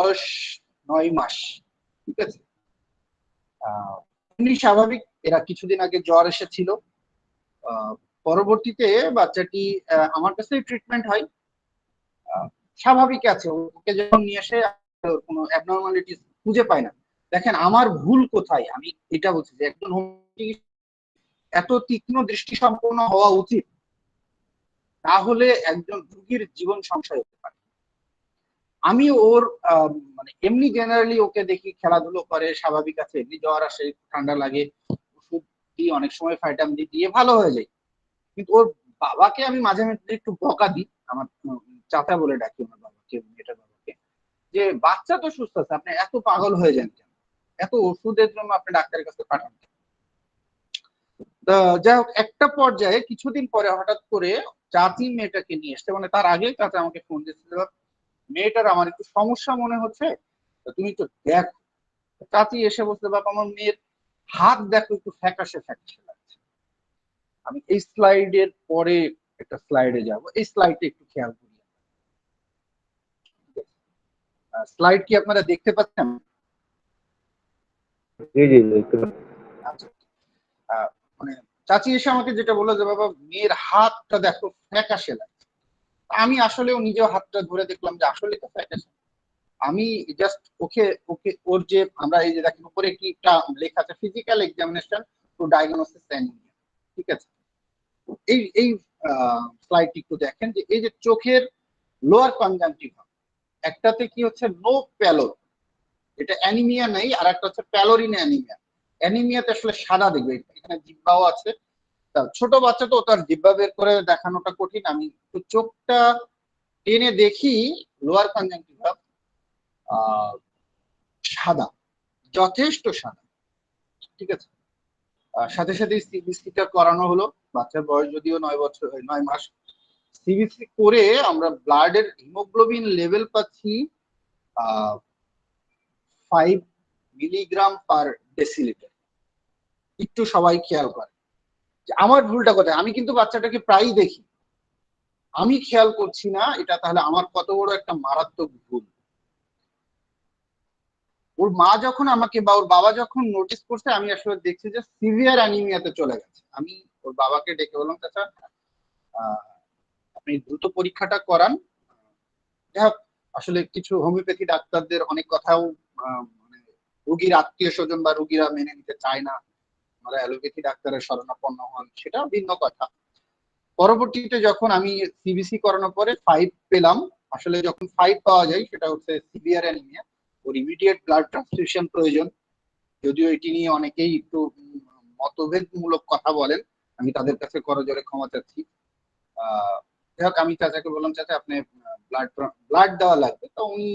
বয়স 9 মাস, ঠিক আছে। এমনি স্বাভাবিক, এরা কিছুদিন আগে জ্বর এসেছিল। পরবর্তীতে বাচ্চাটি আমার কাছে ট্রিটমেন্ট হয়, স্বাভাবিক আছে। ওকে যখন নিয়ে এসে কোনো অ্যাবনর্মালিটিস খুঁজে পায় না। দেখেন আমার ভুল কোথায়, আমি এটা বলছি যে একজন এত তীক্ষ্ণ দৃষ্টি সম্পন্ন হওয়া উচিত, তাহলে একজন রোগীর জীবন সংশয় হতে পারে। আমি ওর মানে এমনি জেনারেলি ওকে দেখি খেলাধুলো করে, স্বাভাবিক আছে, এমনি জ্বর আসে, ঠান্ডা লাগে, ওষুধ দিই, অনেক সময় ভাইটামিন ডি দিয়ে ভালো হয়ে যায়। কিন্তু ওর বাবাকে আমি মাঝে মাঝে একটু বকা দিই, আমার চাচা বলে ডাকি আমার বাবাকে, মেয়েটার বাবাকে, যে বাচ্চা তো সুস্থ আছে, আপনি এত পাগল হয়ে যান কেন, এত ওষুধের জন্য আপনি ডাক্তারের কাছে পাঠান। যাই হোক, একটা পর্যায়ে কিছুদিন পরে হঠাৎ করে চাচি মেয়েটাকে নিয়ে এসছে, মানে তার আগে চাচা আমাকে ফোন দিয়েছিল, মেয়েটার আমার একটু সমস্যা মনে হচ্ছে, তুমি তো দেখো। চাচি এসে বলছে, বাবা আমার মেয়ের হাত দেখো একটু ফ্যাকাশে ফ্যাকাশে লাগছে। আমি এই স্লাইডের পরে একটা স্লাইডে যাব, এই স্লাইডটা একটু খেয়াল করি। স্লাইড কি আপনারা দেখতে পাচ্ছেন? জি জি দেখতে পাচ্ছি। আচ্ছা, মানে চাচি এসে আমাকে যেটা বললো যে বাবা মেয়ের হাতটা দেখো ফ্যাকাশে লাগছে। আমি আসলেও নিজেও হাতটা ধরে দেখলাম যে আসলে তো ফ্যাকাশে। আমি জাস্ট ওকে ওকে ওর যে আমরা এই যে দেখেন উপরে কি লেখা আছে, physical examination to diagnosis anaemia, ঠিক আছে। এই এই স্লাইডটি একটু দেখেন যে এই যে চোখের লোয়ার কনজাংটিভা, একটাতে কি হচ্ছে নো প্যালোর, এটা অ্যানিমিয়া নেই, আর একটা হচ্ছে প্যালোরিন অ্যানিমিয়া। অ্যানিমিয়াতে আসলে সাদা দেখবে, এখানে জিহ্বাও আছে। ছোট বাচ্চা তো তার জিহ্বা বের করে দেখানোটা কঠিন, আমি একটু চোখটা টেনে দেখি, লোয়ার কনজাংটিভা সাদা, যথেষ্ট সাদা, ঠিক আছে। সাথে সাথে সিবিসিটা করানো হলো, বাচ্চার বয়স যদিও 9 বছর 9 মাস। সিবিসি করে আমরা ব্লাডের হিমোগ্লোবিন লেভেল পাচ্ছি 5 মিলিগ্রাম পার ডেসিলিটার। একটু সবাই খেয়াল করে যে আমার ভুলটা কোথায়, আমি কিন্তু বাচ্চাটাকে প্রায়ই দেখি, আমি খেয়াল করছি না, এটা তাহলে আমার কত বড় একটা মারাত্মক ভুল। ওর মা যখন আমাকে বা ওর বাবা যখন নোটিস করছে, আমি আসলে দেখছি যে সিভিয়ার অ্যানিমিয়াতে চলে গেছে। আমি ওর বাবাকে ডেকে বললাম, চাচা আপনি দ্রুত পরীক্ষাটা করান। যাই হোক, আসলে কিছু হোমিওপ্যাথি ডাক্তারদের অনেক কথাও মানে রোগীর আত্মীয় স্বজন বা রোগীরা মেনে নিতে চায় না, আমরা অ্যালোপ্যাথি ডাক্তারের শরণাপন্ন হন, সেটা ভিন্ন কথা। পরবর্তীতে যখন আমি সিবিসি করানোর পরে 5 পেলাম, আসলে যখন 5 পাওয়া যায় সেটা হচ্ছে সিভিয়ার অ্যানিমিয়া, ওর ইমিডিয়েট ব্লাড ট্রান্সফিউশন প্রয়োজন। যদিও এটি নিয়ে অনেকেই একটু মতভেদমূলক কথা বলেন, আমি তাদের কাছে করজোরে ক্ষমা চাচ্ছি। যাই হোক, আমি চাচাকে বললাম, চাচা আপনি ব্লাড ব্লাড দেওয়া লাগবে, তো উনি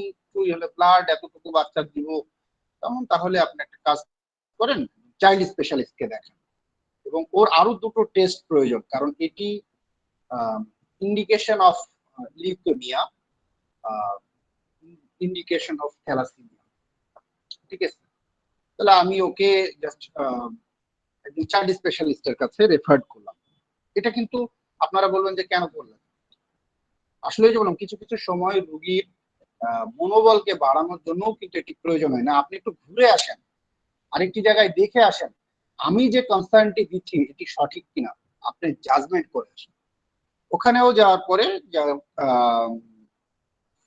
হলে ব্লাড এতটুকু বাচ্চার দিব, তখন তাহলে আপনি একটা কাজ করেন, চাইল্ড স্পেশালিস্টকে দেখেন। এবং ওর আরো দুটো টেস্ট প্রয়োজন, কারণ এটি indication of leukaemia, indication of thalassaemia, ঠিক আছে। তাহলে আমি ওকে জাস্ট একজন চাইল্ড স্পেশালিস্টের কাছে রেফার করলাম। এটা কিন্তু আপনারা বলবেন যে কেন করলেন, আসলে যে বললাম কিছু কিছু সময় রোগীর মনোবলকে বাড়ানোর জন্য কিন্তু এটি প্রয়োজন হয় না। আপনি একটু ঘুরে আসেন, আরেকটি জায়গায় দেখে আসেন, আমি যে কনসার্নটি দিচ্ছি এটি সঠিক কিনা, আপনি জাজমেন্ট করে আসেন। ওখানেও যাওয়ার পরে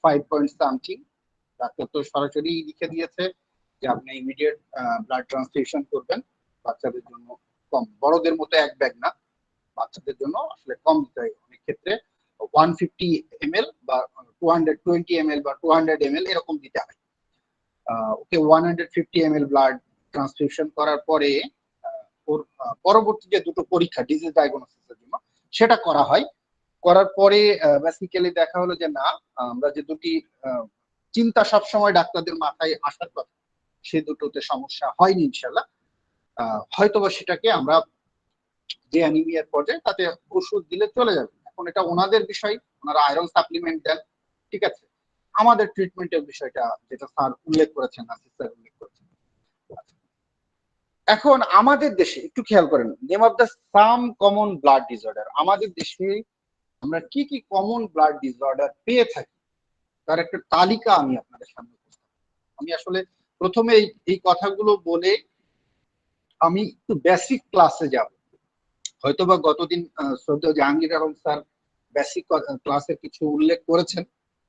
5 পয়েন্ট সামথিং, ডাক্তার তো সরাসরি লিখে দিয়েছে যে আপনি ইমিডিয়েট ব্লাড ট্রান্সফিউশন করবেন। বাচ্চাদের জন্য কম, বড়দের মতো এক ব্যাগ না, বাচ্চাদের জন্য আসলে কম দিতে হয় অনেক ক্ষেত্রে, 150 ml বা 220 ml বা 200 ml এরকম দিতে হয়। ওকে 150 ml ব্লাড ট্রান্সফিউশন করার পরে ওর পরবর্তী যে দুটো পরীক্ষা ডিজিজ ডায়াগনোসিসের জন্য সেটা করা হয়। করার পরে বেসিক্যালি দেখা হলো যে না, আমরা যে দুটি চিন্তা সবসময় ডাক্তারদের মাথায় আসার কথা, সে দুটোতে সমস্যা হয়নি ইনশাল্লাহ। হয়তোবা সেটাকে আমরা যে অ্যানিমিয়ার পর্যায়ে তাতে ওষুধ দিলে চলে যাবে। এখন এটা ওনাদের বিষয়, ওনারা আয়রন সাপ্লিমেন্ট দেন, ঠিক আছে। আমাদের ট্রিটমেন্টের বিষয়টা যেটা স্যার উল্লেখ করেছেন, নাসির স্যার উল্লেখ করেছেন। এখন আমাদের দেশে একটু খেয়াল করেন, name of the some common blood disorder, আমাদের দেশে আমরা কি কি কমন ব্লাড ডিসঅর্ডার পেয়ে থাকি তার একটা তালিকা আমি আপনাদের সামনে আমি আসলে প্রথমে এই কথাগুলো বলে আমি একটু বেসিক ক্লাসে যাব। হয়তোবা গতদিন শ্রদ্ধেয় জাহাঙ্গীর আলম স্যার বেসিক ক্লাসের কিছু উল্লেখ করেছেন।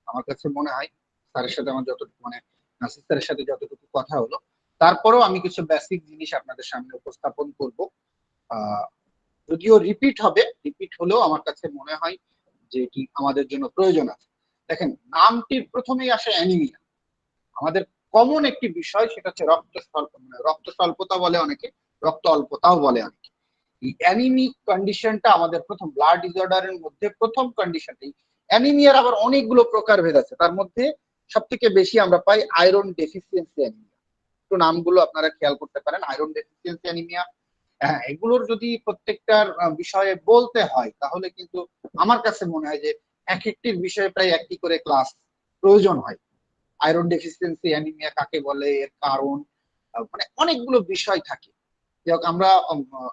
আমার কাছে মনে হয় স্যারের সাথে আমার যতটুকু মানে নাসির স্যারের সাথে যতটুকু কথা হলো, তারপরেও আমি কিছু বেসিক জিনিস আপনাদের সামনে উপস্থাপন করব। যদিও রিপিট হবে, রিপিট হলেও আমার কাছে মনে হয় যে এটি আমাদের জন্য প্রয়োজন আছে। দেখেন, নামটির প্রথমেই আসে অ্যানিমিয়া। আমাদের কমন একটি বিষয়, সেটা হচ্ছে রক্ত স্বল্পতা বলে অনেকে, রক্ত অল্পতাও বলে অনেকে। এই অ্যানিমিক কন্ডিশনটা আমাদের প্রথম ব্লাড ডিসঅর্ডারের মধ্যে প্রথম কন্ডিশন। অ্যানিমিয়ার আবার অনেকগুলো প্রকারভেদ আছে, তার মধ্যে সব থেকে বেশি আমরা পাই আয়রন ডেফিসিয়েন্সি অ্যানিমিয়া। একটু নামগুলো আপনারা খেয়াল করতে পারেন, আয়রন ডেফিসিয়েন্সি অ্যানিমিয়া। হ্যাঁ, এগুলোর যদি প্রত্যেকটার বিষয়ে বলতে হয় তাহলে কিন্তু আমার কাছে মনে হয় যে এক একটির বিষয়ে প্রায় একটি করে ক্লাস প্রয়োজন হয়। আয়রন ডেফিসিয়েন্সি অ্যানিমিয়া কাকে বলে, এর কারণ, মানে অনেকগুলো বিষয় থাকে। আমরা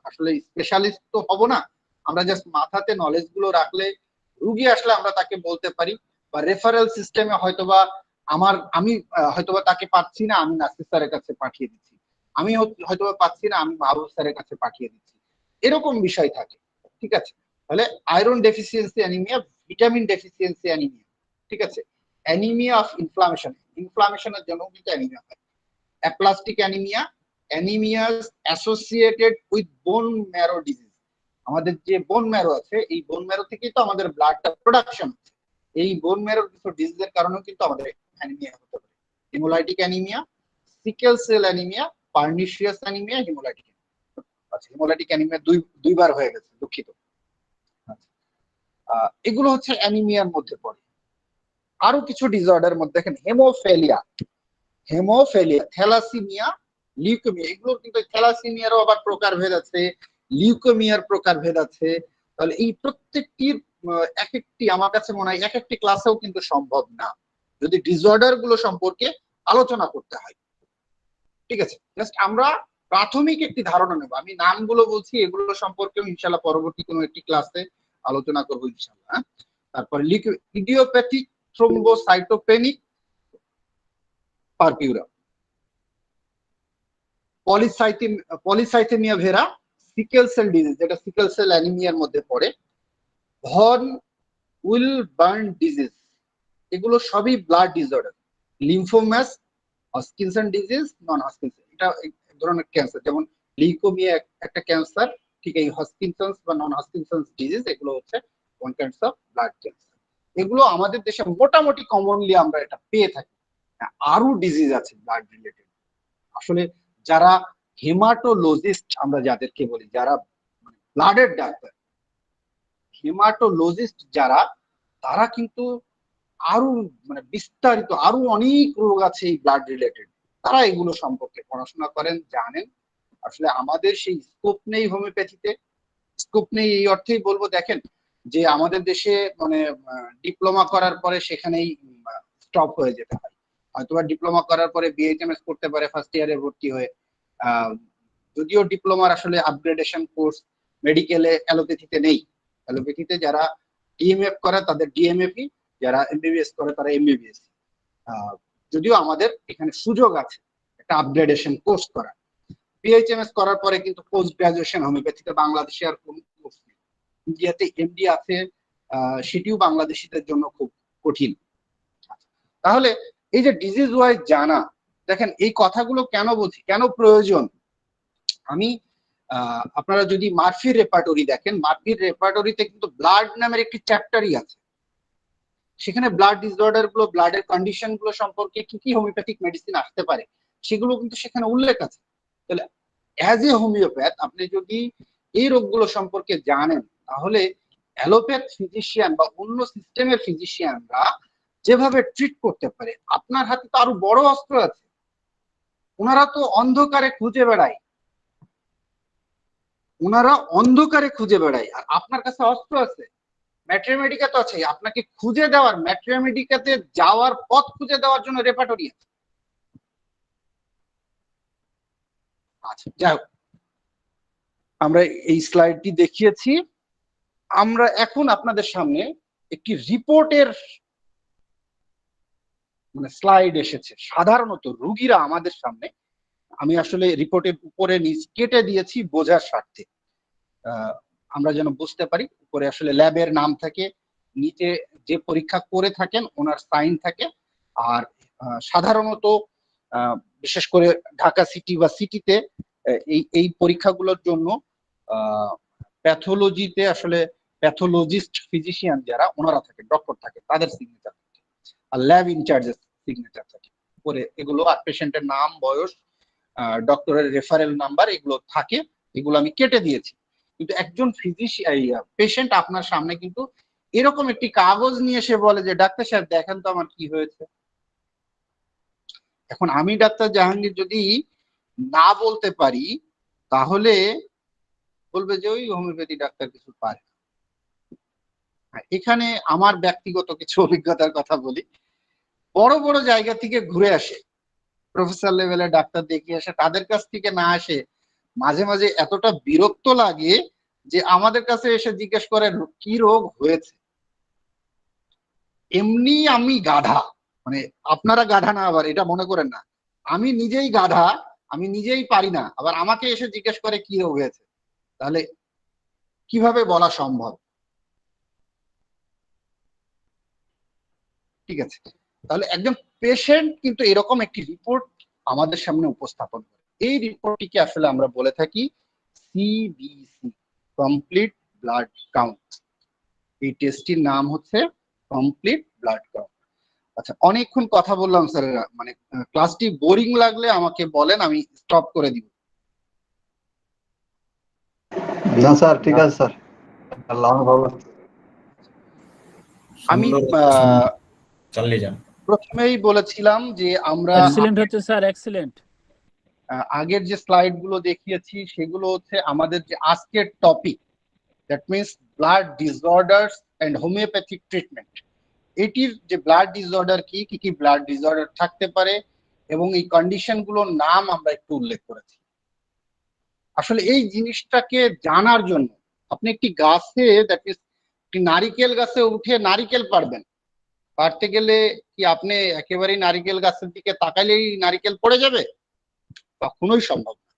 আসলে স্পেশালিস্ট তো হব না, আমরা জাস্ট মাথাতে নলেজ গুলো রাখলে রুগী আসলে আমরা তাকে বলতে পারি, বা রেফারেল সিস্টেমে হয়তোবা আমি হয়তোবা তাকে পাচ্ছি না, আমি নাসির স্যারের কাছে পাঠিয়ে দিচ্ছি, আমি হয়তোবা পাচ্ছি না, আমি মাহবুব স্যারের কাছে পাঠিয়ে দিচ্ছি, এরকম বিষয় থাকে। ঠিক আছে, তাহলে iron deficiency anaemia, vitamin deficiency anaemia, ঠিক আছে, অ্যানিমিয়া অফ ইনফ্লামেশনের জন্য কিন্তু অ্যানিমিয়া হয়। Aplastic anaemia, anaemias associated with bone marrow disease. আমাদের যে বোন ম্যারো আছে, এই বোন ম্যারো থেকেই তো আমাদের ব্লাডটা প্রোডাকশন হচ্ছে। এই বোন ম্যারোর কিছু ডিজিজের কারণেও কিন্তু আমাদের অ্যানিমিয়া হতে পারে। Haemolytic anaemia, sickle cell anaemia, pernicious anaemia, haemolytic. আচ্ছা, হিমোলাইটিক অ্যানিমিয়া দুইবার হয়ে গেছে, দুঃখিত। এগুলো হচ্ছে অ্যানিমিয়ার মধ্যে পড়ে। আরো কিছু ডিসঅর্ডার মধ্যে দেখেন, হেমোফেলিয়া, থ্যালাসিমিয়া, লিউকেমিয়া। এগুলো কিন্তু থ্যালাসিমিয়ারও আবার প্রকারভেদ আছে, লিউকেমিয়ার প্রকারভেদ আছে। তাহলে এই প্রত্যেকটির এক একটি আমার কাছে মনে হয় এক একটি ক্লাসেও কিন্তু সম্ভব না যদি ডিসঅর্ডার গুলো সম্পর্কে আলোচনা করতে হয়। ঠিক আছে, জাস্ট আমরা প্রাথমিক একটি ধারণা নেব। আমি নামগুলো বলছি, এগুলো সম্পর্কেও ইনশাল্লাহ পরবর্তী কোনো একটি ক্লাসে আলোচনা করবো ইনশাল্লাহ। তারপরে idiopathic thrombocytopenic purpura, polycythemia vera, sickle cell disease, যেটা সিকেল সেল অ্যানিমিয়ার মধ্যে পড়ে, ভন উইলবার্ন ডিজিজ, এগুলো সবই blood disorder. Lymphomas, Hodgkin's disease, non Hodgkin's, এটা এক ধরনের ক্যান্সার। যেমন লিউকোমিয়া একটা ক্যান্সার, ঠিক এই হস্কিনসন বা নন হস্কিনসন ডিজিজ এগুলো হচ্ছে one kinds of blood cancer. এগুলো আমাদের দেশে মোটামুটি কমনলি আমরা এটা পেয়ে থাকি। আরো ডিজিজ আছে ব্লাড রিলেটেড। আসলে যারা হেমাটোলজিস্ট আমরা যাদেরকে বলি, যারা ব্লাডের ডাক্তার, হেমাটোলজিস্ট যারা, তারা কিন্তু আরো মানে বিস্তারিত আরো অনেক রোগ আছে এই ব্লাড রিলেটেড, তারা এগুলো সম্পর্কে পড়াশোনা করেন, জানেন। আসলে আমাদের সেই স্কোপ নেই হোমিওপ্যাথিতে। স্কোপ নেই এই অর্থেই বলবো, দেখেন যে আমাদের দেশে মানে ডিপ্লোমা করার পরে সেখানেই স্টপ হয়ে যেতে হয়। হয়তোবা ডিপ্লোমা করার পরে বিএইচএমএস করতে পারে ফার্স্ট ইয়ারে ভর্তি হয়ে। যদিও ডিপ্লোমার আসলে আপগ্রেডেশন কোর্স মেডিকেলে অ্যালোপ্যাথিতে নেই। অ্যালোপ্যাথিতে যারা ডিএমএফ করে তাদের ডিএমএফই, যারা এমবিবিএস করে তারা এমবিবিএস। যদিও আমাদের এখানে সুযোগ আছে একটা আপগ্রেডেশন কোর্স করার। বিএইচএমএস করার পরে কিন্তু পোস্ট গ্রাজুয়েশন হোমিওপ্যাথিতে বাংলাদেশে আর কোন কোর্স নেই। ইন্ডিয়াতে এমডি আছে, সেটিও বাংলাদেশিদের জন্য খুব কঠিন। তাহলে এই যে ডিজিজ ওয়াইজ জানা, দেখেন এই কথাগুলো কেন বলছি, কেন প্রয়োজন। আমি আপনারা যদি মার্ফির রেপার্টরি দেখেন, মার্ফির রেপার্টরিতে কিন্তু ব্লাড নামের একটি চ্যাপ্টারই আছে। সেখানে ব্লাড ডিসঅর্ডার গুলো, ব্লাডের কন্ডিশন গুলো সম্পর্কে কি কি হোমিওপ্যাথিক মেডিসিন আসতে পারে সেগুলো কিন্তু সেখানে উল্লেখ আছে। তাহলে অ্যাজ এ হোমিওপ্যাথ আপনি যদি এই রোগগুলো সম্পর্কে জানেন, তাহলে অ্যালোপ্যাথ ফিজিশিয়ান বা অন্য সিস্টেমের ফিজিশিয়ানরা যেভাবে ট্রিট করতে পারে, আপনার হাতে তো আরো বড় অস্ত্র আছে। ওনারা তো অন্ধকারে খুঁজে বেড়ায়, আর আপনার কাছে অস্ত্র আছে, ম্যাট্রিমেডিকা তো আছে, আপনাকে খুঁজে দেওয়ার, ম্যাট্রিমেডিকাতে যাওয়ার পথ খুঁজে দেওয়ার জন্য রেপার্টরি আছে। আচ্ছা, যাই হোক, আমরা এই স্লাইডটি দেখিয়েছি। আমরা এখন আপনাদের সামনে একটি রিপোর্টের মানে স্লাইড এসেছে। সাধারণত রুগীরা আমাদের সামনে, আমি আসলে রিপোর্টের উপরে নিচ কেটে দিয়েছি বোঝার স্বার্থে, আমরা যেন বুঝতে পারি। উপরে আসলে ল্যাবের নাম থাকে, নিচে যে পরীক্ষা করে থাকেন ওনার সাইন থাকে। আর সাধারণত বিশেষ করে ঢাকা সিটি বা সিটিতে এই পরীক্ষাগুলোর জন্য প্যাথোলজিতে আসলে প্যাথোলজিস্ট ফিজিশিয়ান যারা ওনারা থাকে, ডক্টর থাকে, তাদের সিগনেচার থাকে, আর ল্যাব ইনচার্জের সিগনেচার থাকে উপরে এগুলো। আর পেশেন্টের নাম, বয়স, ডক্টরের রেফারেল নাম্বার এগুলো থাকে, এগুলো আমি কেটে দিয়েছি। কিন্তু একজন ফিজিশিয়ান পেশেন্ট আপনার সামনে কিন্তু এরকম একটি কাগজ নিয়ে এসে বলে যে ডাক্তার সাহেব দেখেন তো আমার কি হয়েছে। এখন আমি ডাক্তার জাহাঙ্গীর যদি না বলতে পারি তাহলে বলবে যে ওই হোমিওপ্যাথি ডাক্তার কিছু পারে। এখানে আমার ব্যক্তিগত কিছু অভিজ্ঞতার কথা বলি। বড় বড় জায়গা থেকে ঘুরে আসে, প্রফেসর লেভেলের ডাক্তার দেখিয়ে আসে, তাদের কাছ থেকে না আসে মাঝে মাঝে এতটা বিরক্ত লাগে যে আমাদের কাছে এসে জিজ্ঞেস করে কি রোগ হয়েছে। এমনি আমি গাধা, মানে আপনারা গাধা না, আবার এটা মনে করেন না, আমি নিজেই গাধা, আমি নিজেই পারি না, আবার আমাকে এসে জিজ্ঞেস করে কি রোগ হয়েছে। তাহলে কিভাবে বলা সম্ভব? ঠিক আছে, তাহলে একজন পেশেন্ট কিন্তু এরকম একটি রিপোর্ট আমাদের সামনে উপস্থাপন করে। এই রিপোর্টটিকে আসলে আমরা বলে থাকি সিবিসি, কমপ্লিট ব্লাড কাউন্ট। এই টেস্টটির নাম হচ্ছে কমপ্লিট ব্লাড কাউন্ট। আচ্ছা, অনেকক্ষণ কথা বললাম স্যার, মানে ক্লাসটি বোরিং লাগলে আমাকে বলেন, আমি স্টপ করে দিব। না স্যার, ঠিক আছে স্যার, আমি চালিয়ে যান। প্রথমেই বলেছিলাম যে আমরা এক্সিলেন্ট হচ্ছে স্যার, এক্সিলেন্ট। আগের যে স্লাইড গুলো দেখিয়েছি সেগুলো হচ্ছে আমাদের যে আজকের topic, that means blood disorders and homoeopathic treatment. এটির যে ব্লাড ডিসঅর্ডার কি কি ব্লাড ডিসঅর্ডার থাকতে পারে এবং এই কন্ডিশন গুলোর নাম আমরা একটু উল্লেখ করেছি। আসলে এই জিনিসটাকে জানার জন্য আপনি একটি গাছে, দ্যাট মিনস একটি নারিকেল গাছে উঠে নারিকেল পারবেন, পারতে গেলে কি আপনি একেবারেই নারিকেল গাছের দিকে তাকাইলেই নারিকেল পড়ে যাবে? কখনোই সম্ভব না।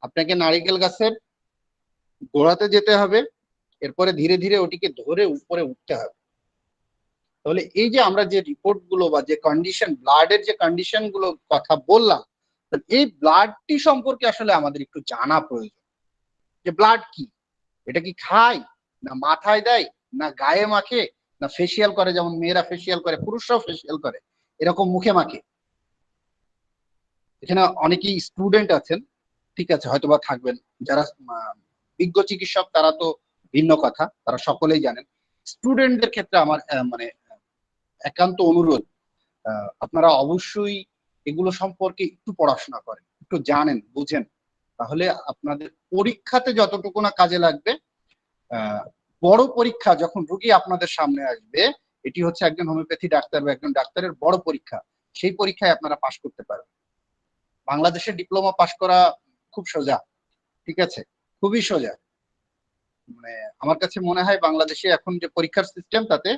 আপনাকে নারিকেল গাছের গোড়াতে যেতে হবে, এরপরে ধীরে ধীরে ওটিকে ধরে উপরে উঠতে হবে। তাহলে এই যে আমরা যে রিপোর্ট গুলো বা যে কন্ডিশন, ব্লাডের যে কন্ডিশন গুলো কথা বললাম, এই ব্লাডটি সম্পর্কে আসলে আমাদের একটু জানা প্রয়োজন। যে ব্লাড কি, এটা কি খায়, না মাথায় দেয়, না গায়ে মাখে, না ফেসিয়াল করে, যেমন মেয়েরা ফেসিয়াল করে, পুরুষরাও ফেসিয়াল করে এরকম মুখে মাখে। এখানে অনেকেই স্টুডেন্ট আছেন, ঠিক আছে, হয়তোবা থাকবেন, যারা বিজ্ঞ চিকিৎসক তারা তো ভিন্ন কথা, তারা সকলেই জানেন। স্টুডেন্টদের ক্ষেত্রে আমার মানে একান্ত অনুরোধ, আপনারা অবশ্যই এগুলো সম্পর্কে একটু পড়াশোনা করেন, একটু জানেন, বুঝেন, তাহলে আপনাদের পরীক্ষাতে যতটুকু না কাজে লাগবে। বড় পরীক্ষা যখন রোগী আপনাদের সামনে আসবে, এটি হচ্ছে একজন হোমিওপ্যাথি ডাক্তার বা একজন ডাক্তারের বড় পরীক্ষা, সেই পরীক্ষায় আপনারা পাশ করতে পারবেন। বাংলাদেশের ডিপ্লোমা পাশ করা খুব সোজা, ঠিক আছে, খুবই সোজা। মানে আমার কাছে মনে হয় বাংলাদেশে এখন যে পরীক্ষার সিস্টেম, তাতে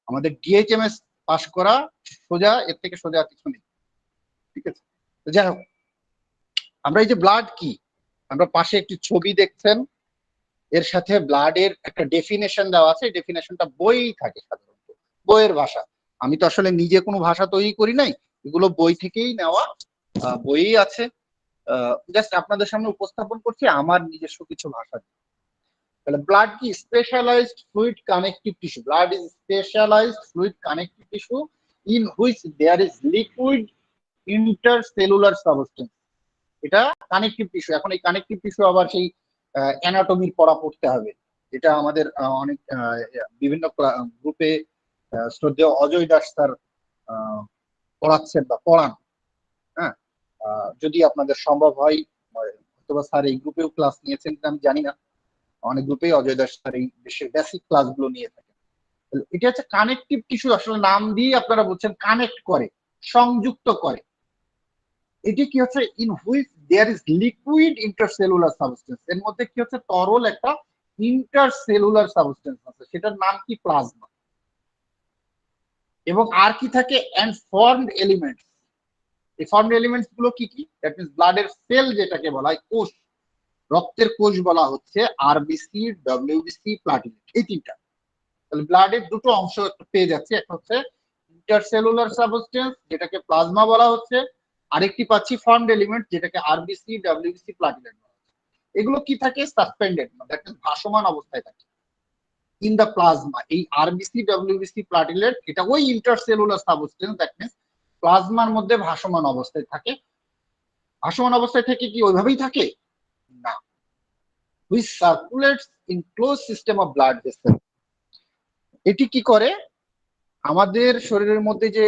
আমাদের ডিএইচএমএস পাশ করা সোজা, এর থেকে সোজা কিছু নেই, ঠিক আছে। তো যাই হোক, আমরা এই যে ব্লাড কি, আমরা পাশে একটি ছবি দেখছেন, এর সাথে ব্লাডের একটা ডেফিনেশন দেওয়া আছে। এই ডেফিনেশনটা বই থাকে, সাধারণত বইয়ের ভাষা। আমি তো আসলে নিজে কোনো ভাষা তৈরি করি নাই, এগুলো বই থেকেই নেওয়া, বইই আছে। জাস্ট আপনাদের সামনে উপস্থাপন করছি আমার নিজস্ব কিছু ভাষা। তাহলে ব্লাড কি? Specialised fluid connective tissue. Blood is specialised fluid connective tissue in which there is liquid intercellular substance. এটা কানেকটিভ টিস্যু। এখন এই কানেকটিভ টিস্যু আবার সেই অ্যানাটমির পড়া পড়তে হবে, যেটা আমাদের অনেক বিভিন্ন গ্রুপে শ্রদ্ধেয় অজয় দাস স্যার পড়াচ্ছেন বা পড়ান। হ্যাঁ, যদি আপনাদের সম্ভব হয়, অথবা স্যার এই গ্রুপেও ক্লাস নিয়েছেন আমি জানি না, অনেক গ্রুপেই অজয় দাস স্যার এই বেসিক ক্লাসগুলো নিয়ে থাকেন। এটা হচ্ছে কানেকটিভ টিস্যু, আসলে নাম দিয়ে আপনারা বলছেন কানেক্ট করে, সংযুক্ত করে। এটি কি হচ্ছে? In which there is liquid intercellular substance. এর মধ্যে কি হচ্ছে? তরল একটা ইন্টারসেলুলার সাবস্টেন্স আছে, সেটার নাম কি? প্লাজমা। এবং আর কি থাকে, অ্যান্ড ফর্মড এলিমেন্টস। এই ফর্মড এলিমেন্টস গুলো কি কি? দ্যাট মিন্স ব্লাডের সেল যেটাকে বলা হয়, কোষ, রক্তের কোষ বলা হচ্ছে আরবিসি, ডব্লিউবিসি, প্লাটিলেট, এই তিনটা। তাহলে ব্লাডের দুটো অংশ পেয়ে যাচ্ছে, একটা হচ্ছে ইন্টারসেলুলার সাবস্টেন্স যেটাকে প্লাজমা বলা হচ্ছে, আরেকটি পাচ্ছি ফর্মড এলিমেন্ট যেটাকে আরবিসি, ডব্লিউবিসি, প্লাটিলেট বলা হচ্ছে। এগুলো কি থাকে? সাসপেন্ডেড, দ্যাট মিন্স ভাসমান অবস্থায় থাকে ইন দ্য প্লাজমা। এই আরবিসি, ডব্লিউবিসি, প্লাটিলেট এটা ওই ইন্টারসেলুলার সাবস্টেন্স, দ্যাট মিন্স প্লাজমার মধ্যে ভাসমান অবস্থায় থাকে। ভাসমান অবস্থায় থেকে কি ওইভাবেই থাকে? না, which circulates in closed system of blood vessel। এটি কি করে? আমাদের শরীরের মধ্যে যে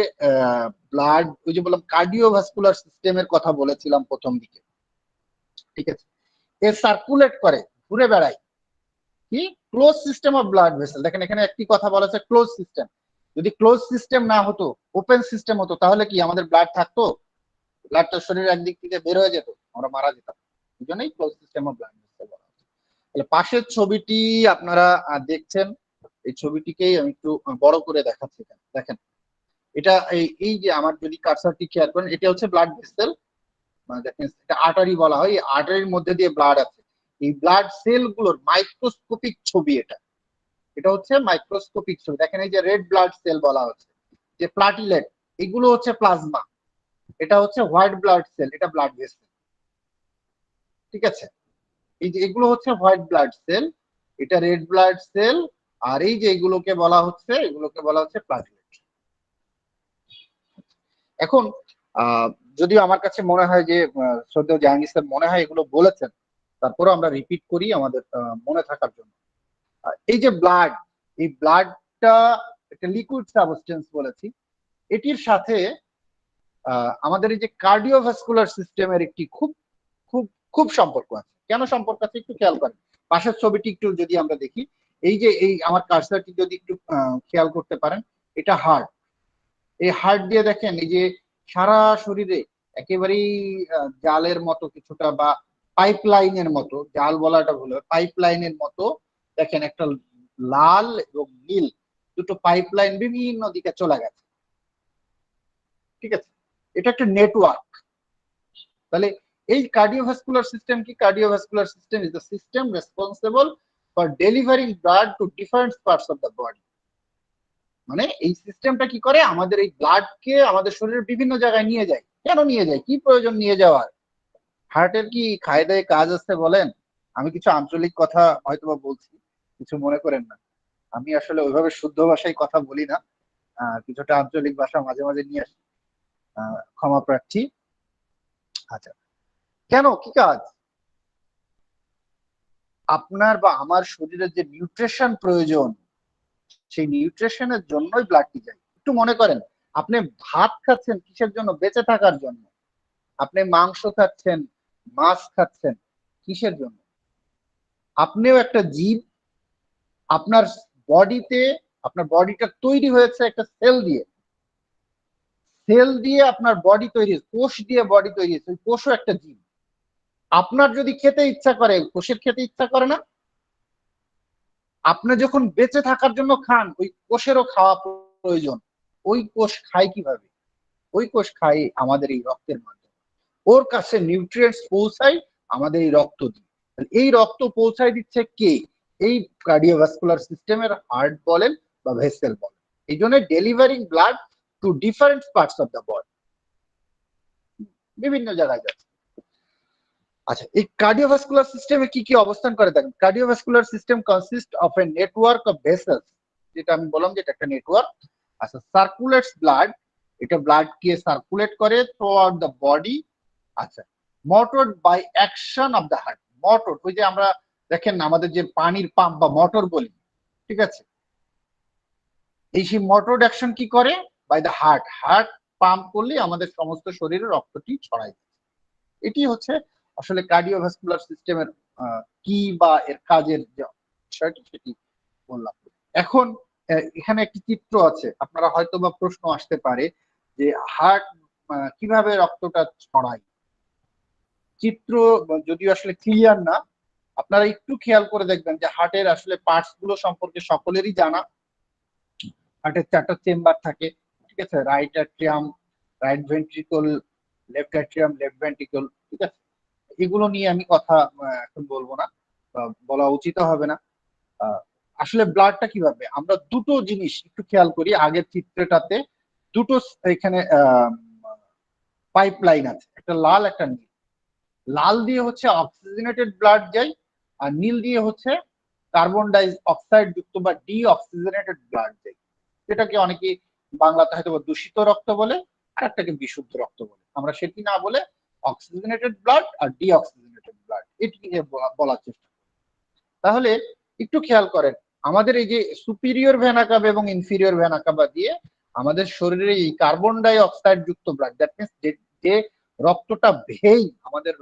ব্লাড, ওই যে বললাম কার্ডিওভাস্কুলার সিস্টেমের কথা বলেছিলাম প্রথম দিকে, ঠিক আছে, এ সার্কুলেট করে, ঘুরে বেড়ায় কি close system of blood vessel. দেখেন এখানে একটি কথা বলা আছে, ক্লোজ সিস্টেম। যদি ক্লোজ সিস্টেম না হতো, ওপেন সিস্টেম হতো, তাহলে কি আমাদের ব্লাড থাকতো? ব্লাডটা শরীরের একদিক থেকে বের হয়ে যেত, আমরা মারা যেতাম। এই জন্যই close system of blood vessel বলা হচ্ছে। তাহলে পাশের ছবিটি আপনারা দেখছেন, এই ছবিটিকেই আমি একটু বড় করে দেখাচ্ছি। দেখেন এটা এই যে আমার যদি কার্সারটি খেয়াল করেন, এটা হচ্ছে ব্লাড ভেসেল, মানে দেখেন এটা আর্টারি বলা হয়, এই আর্টারির মধ্যে দিয়ে ব্লাড আছে। এই ব্লাড সেল গুলোর মাইক্রোস্কোপিক ছবি এটা, এটা হচ্ছে মাইক্রোস্কোপিক ছবি। দেখেন এই যে রেড ব্লাড সেল বলা হচ্ছে, যে প্লাটিলেট, এগুলো হচ্ছে প্লাজমা, এটা হচ্ছে হোয়াইট ব্লাড সেল, এটা ব্লাড ভেসেল, ঠিক আছে। এই যে এগুলো হচ্ছে হোয়াইট ব্লাড সেল, এটা রেড ব্লাড সেল, আর এই যে এগুলোকে বলা হচ্ছে প্লাটিলেট। এখন যদিও আমার কাছে মনে হয় যে শ্রদ্ধেয় জাহাঙ্গীর স্যার মনে হয় এগুলো বলেছেন, তারপরেও আমরা রিপিট করি আমাদের মনে থাকার জন্য। এই যে ব্লাড, এই ব্লাডটা একটা লিকুইড সাবস্টেন্স বলেছি, এটির সাথে আমাদের এই যে কার্ডিওভাস্কুলার সিস্টেমের একটি খুব খুব খুব সম্পর্ক আছে। কেন সম্পর্ক আছে একটু খেয়াল করেন। পাশের ছবিটি একটু যদি আমরা দেখি, এই যে এই আমার কার্সারটি যদি একটু খেয়াল করতে পারেন, এটা হার্ট। এই হার্ট দিয়ে দেখেন এই যে সারা শরীরে একেবারেই জালের মতো কিছুটা, বা পাইপ লাইনের মতো, জাল বলাটা ভুল হবে, পাইপ লাইনের মতো দেখেন একটা লাল এবং নীল দুটো পাইপ লাইন বিভিন্ন দিকে চলে গেছে, ঠিক আছে। এটা একটা নেটওয়ার্ক। তাহলে এই কার্ডিওভাস্কুলার সিস্টেম কি? Cardiovascular system is the system responsible for delivering blood to different parts of the body. মানে এই সিস্টেমটা কি করে? আমাদের এই ব্লাডকে আমাদের শরীরের বিভিন্ন জায়গায় নিয়ে যায়। কেন নিয়ে যায়? কি প্রয়োজন নিয়ে যাওয়ার? হার্টের কি খায় দায় কাজ আছে বলেন? আমি কিছু আঞ্চলিক কথা হয়তোবা বলছি, কিছু মনে করেন না। আমি আসলে ওইভাবে শুদ্ধ ভাষায় কথা বলি না, কিছুটা আঞ্চলিক ভাষা মাঝে মাঝে নিয়ে আসি, ক্ষমা প্রার্থী। আচ্ছা, কেন কি কাজ? আপনার বা আমার শরীরের যে নিউট্রিশন প্রয়োজন, সেই নিউট্রিশনের জন্যই ব্লাডটি যায়। একটু মনে করেন, আপনি ভাত খাচ্ছেন কিসের জন্য? বেঁচে থাকার জন্য। আপনি মাংস খাচ্ছেন, মাছ খাচ্ছেন, কিসের জন্য? আপনিও একটা জীব। আপনার বডিতে, আপনার বডিটা তৈরি হয়েছে একটা সেল দিয়ে, সেল দিয়ে আপনার বডি তৈরি, কোষ দিয়ে বডি তৈরি হয়েছে, ওই কোষও একটা জীব। আপনার যদি খেতে ইচ্ছা করে, কোষের খেতে ইচ্ছা করে না? আপনি যখন বেঁচে থাকার জন্য খান, ওই কোষেরও খাওয়া প্রয়োজন। ওই কোষ খায় কিভাবে? ওই কোষ খায় আমাদের এই রক্তের মাধ্যমে। ওর কাছে নিউট্রিয়েন্টস পৌঁছায় আমাদের এই রক্ত দিয়ে। এই রক্ত পৌঁছায় দিচ্ছে কে? এই কার্ডিওভাস্কুলার সিস্টেমের হার্ট বলেন বা ভেসেল বলেন। এই জন্য delivering blood to different parts of the body, বিভিন্ন জায়গায় যাচ্ছে। আচ্ছা, এই কার্ডিওভাস্কুলার সিস্টেমে কি কি অবস্থান করে দেখেন। Cardiovascular system consist of a network of vessels, যেটা আমি বললাম যে এটা একটা নেটওয়ার্ক। আচ্ছা, সার্কুলেটস ব্লাড, এটা ব্লাড কে সার্কুলেট করে থ্রু আউট দ্য বডি। আচ্ছা, motored by action of the heart. Motor, ওই যে আমরা দেখেন আমাদের যে পানির পাম্প বা মোটর বলি, ঠিক আছে, এই সেই মোটর অ্যাকশন কি করে? By the heart. Heart pump করলে আমাদের সমস্ত শরীরে রক্তটি ছড়ায়। এটি হচ্ছে আসলে কার্ডিওভাস্কুলার সিস্টেমের কি বা এর কাজের যে বিষয়টি সেটি বললাম। এখন এখানে একটি চিত্র আছে, আপনারা হয়তো বা প্রশ্ন আসতে পারে যে হার্ট কিভাবে রক্তটা ছড়ায়। চিত্র যদিও আসলে ক্লিয়ার না, আপনারা একটু খেয়াল করে দেখবেন যে হার্টের আসলে পার্টস গুলো সম্পর্কে সকলেরই জানা। হার্টের 4টা চেম্বার থাকে, ঠিক আছে, right atrium, right ventricle, left atrium, left ventricle, ঠিক আছে। এগুলো নিয়ে আমি কথা এখন বলবো না, বলা উচিত হবে না। আসলে ব্লাডটা কিভাবে, আমরা দুটো জিনিস একটু খেয়াল করি। আগের চিত্রটাতে দুটো এখানে পাইপ লাইন আছে, একটা লাল একটা নীল। লাল দিয়ে হচ্ছে অক্সিজেনেটেড ব্লাড যায়, আর নীল দিয়ে হচ্ছে কার্বন ডাই অক্সাইড যুক্ত বা ডি অক্সিজেনেটেড ব্লাড যায়, যেটাকে অনেকে বাংলাতে হয়তো দূষিত রক্ত বলে, আর একটাকে বিশুদ্ধ রক্ত বলে। আমরা সেটি না বলে অক্সিজেনেটেড ব্লাড আর ডি অক্সিজেনেটেড ব্লাড এটিকে বলার চেষ্টা করি। তাহলে একটু খেয়াল করেন, আমাদের এই যে সুপিরিয়র ভেনা কাভা এবং ইনফিরিয়র ভেনা কাভা দিয়ে আমাদের শরীরে এই কার্বন ডাই অক্সাইড যুক্ত ব্লাড, দ্যাট মিনস যে রক্তটা ভেইন, আমাদের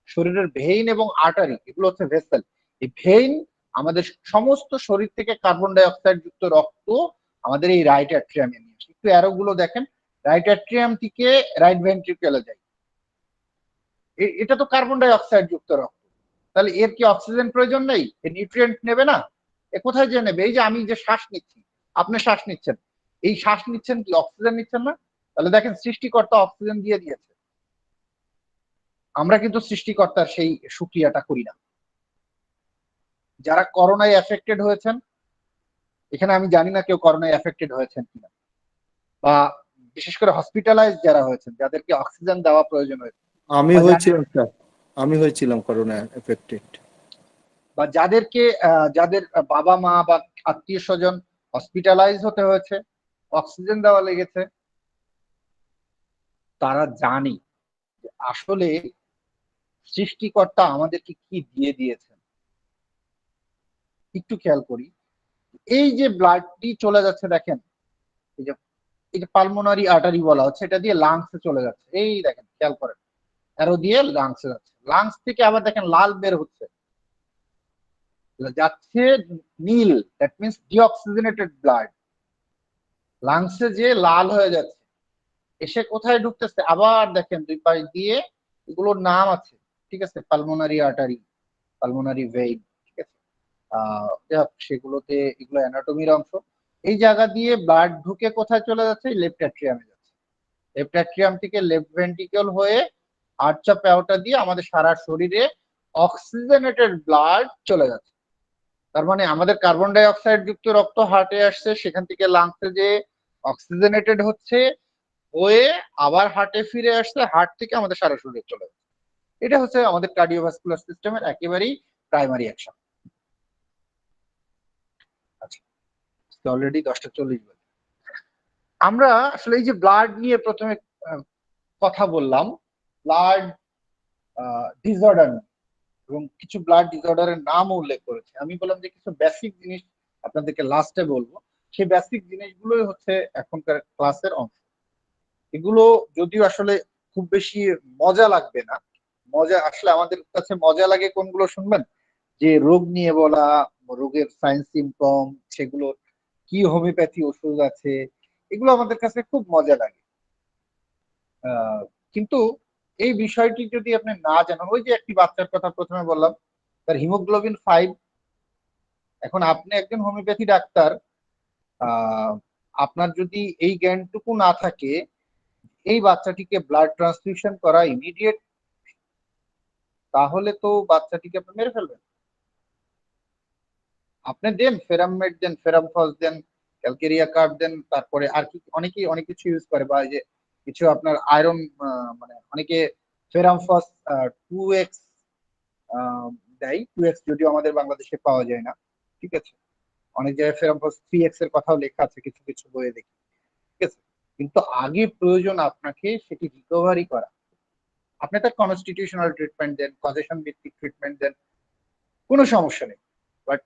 শরীরের ভেইন এবং আর্টারি, এগুলো হচ্ছে ভেসেল। এই ভেইন আমাদের সমস্ত শরীর থেকে কার্বন ডাই অক্সাইড যুক্ত রক্ত আমাদের এই রাইট অ্যাট্রিয়ামে নিয়ে আসে। একটু অ্যারো গুলো দেখেন, রাইট অ্যাট্রিয়াম থেকে রাইট ভেন্ট্রিকলে যায়। এটা তো কার্বন ডাই অক্সাইড যুক্ত রক্ত, তাহলে এর কি অক্সিজেন প্রয়োজন নেই? এর নিউট্রিয়েন্ট নেবে না? এ কোথায় যে নেবে? এই যে আমি যে শ্বাস নিচ্ছি, আপনি শ্বাস নিচ্ছেন, এই শ্বাস নিচ্ছেন কি অক্সিজেন নিচ্ছেন না? তাহলে দেখেন সৃষ্টিকর্তা অক্সিজেন দিয়ে দিয়েছে, আমরা কিন্তু সৃষ্টিকর্তার সেই সুক্রিয়াটা করি না। যারা করোনায় এফেক্টেড হয়েছেন, এখানে আমি জানি না কেউ করোনায় এফেক্টেড হয়েছেন কিনা, বা বিশেষ করে হসপিটালাইজ যারা হয়েছেন, যাদেরকে অক্সিজেন দেওয়া প্রয়োজন হয়েছে, আমি হয়েছিলাম স্যার, আমি হয়েছিলাম করোনা এফেক্টেড। বা যাদেরকে যাদের বাবা মা বা আত্মীয় স্বজন হসপিটালাইজ হতে হয়েছে, অক্সিজেন দেওয়া লেগেছে, তারা জানি আসলে সৃষ্টিকর্তা আমাদেরকে কি দিয়ে দিয়েছেন। একটু খেয়াল করি, এই যে ব্লাডটি চলে যাচ্ছে, দেখেন এই যে পালমোনারি আর্টারি বলা হচ্ছে, এটা দিয়ে লাংসে চলে যাচ্ছে। এই দেখেন খেয়াল করেন, অ্যারো দিয়ে লাংসে যাচ্ছে, লাংস থেকে আবার দেখেন লাল বের হচ্ছে, যাচ্ছে নীল, দ্যাট মিনস ডিঅক্সিজেনেটেড ব্লাড, লাংসে যে লাল হয়ে যাচ্ছে, এসে কোথায় ঢুকতেছে, আবার দেখেন দুই পাশ দিয়ে, এগুলোর নাম আছে, ঠিক আছে, পালমোনারি আর্টারি, পালমোনারি ভেইন, ঠিক আছে। সেগুলোতে এগুলো অ্যানাটমির অংশ। এই জায়গা দিয়ে ব্লাড ঢুকে কোথায় চলে যাচ্ছে? লেফট অ্যাট্রিয়ামে যাচ্ছে। লেফট অ্যাট্রিয়াম থেকে লেফট ভেন্ট্রিকল হয়ে আর্চ অফ অ্যাওর্টা দিয়ে আমাদের সারা শরীরে অক্সিজেনেটেড ব্লাড চলে যাচ্ছে। তার মানে আমাদের কার্বন ডাই অক্সাইড যুক্ত রক্ত হার্টে আসছে, সেখান থেকে লাংসে যে অক্সিজেনেটেড হচ্ছে, হয়ে আবার হার্টে ফিরে আসছে, হার্ট থেকে আমাদের সারা শরীরে চলে যাচ্ছে। এটা হচ্ছে আমাদের কার্ডিওভাস্কুলার সিস্টেমের একেবারেই প্রাইমারি অ্যাকশন। আচ্ছা, অলরেডি 10:40 বাজে। আমরা আসলে এই যে ব্লাড নিয়ে প্রথমে কথা বললাম, ব্লাড ডিসঅর্ডার, এবং কিছু ব্লাড ডিসঅর্ডারের নামও উল্লেখ করেছে। আমি বললাম যে কিছু বেসিক জিনিস আপনাদেরকে লাস্টে বলবো, সেই বেসিক জিনিসগুলোই হচ্ছে এখনকার ক্লাসের অংশ। এগুলো যদিও আসলে খুব বেশি মজা লাগবে না, মজা আসলে আমাদের কাছে মজা লাগে কোনগুলো শুনবেন, যে রোগ নিয়ে বলা, রোগের সাইন সিমটম, সেগুলো কি হোমিওপ্যাথি ওষুধ আছে, এগুলো আমাদের কাছে খুব মজা লাগে। কিন্তু এই বিষয়টি যদি আপনি না জানেন, ওই যে একটি বাচ্চার কথা প্রথমে বললাম, তার হিমোগ্লোবিন 5, এখন আপনি একজন হোমিওপ্যাথি ডাক্তার, আপনার যদি এই জ্ঞানটুকু না থাকে, এই বাচ্চাটিকে ব্লাড ট্রান্সফিউশন করা ইমিডিয়েট, তাহলে তো বাচ্চাটিকে আপনি মেরে ফেলবেন। আপনি দেন ফেরামমেট, দেন ফেরামফস, দেন ক্যালকেরিয়া কার্ড দেন, তারপরে আর কি অনেকেই অনেক কিছু ইউজ করে, বা এই যে কিছু আপনার আয়রন, মানে অনেকে ফেরামফস 2x দেয়, 2x যদিও আমাদের বাংলাদেশে পাওয়া যায় না, ঠিক আছে, অনেক জায়গায় ফেরামফস 3x এর কথাও লেখা আছে কিছু কিছু বইয়ে দেখি, ঠিক আছে। কিন্তু আগে প্রয়োজন আপনাকে সেটি রিকভারি করা। আপনি তার কনস্টিটিউশনাল ট্রিটমেন্ট দেন, কজেশন ভিত্তিক ট্রিটমেন্ট দেন, কোনো সমস্যা নেই, বাট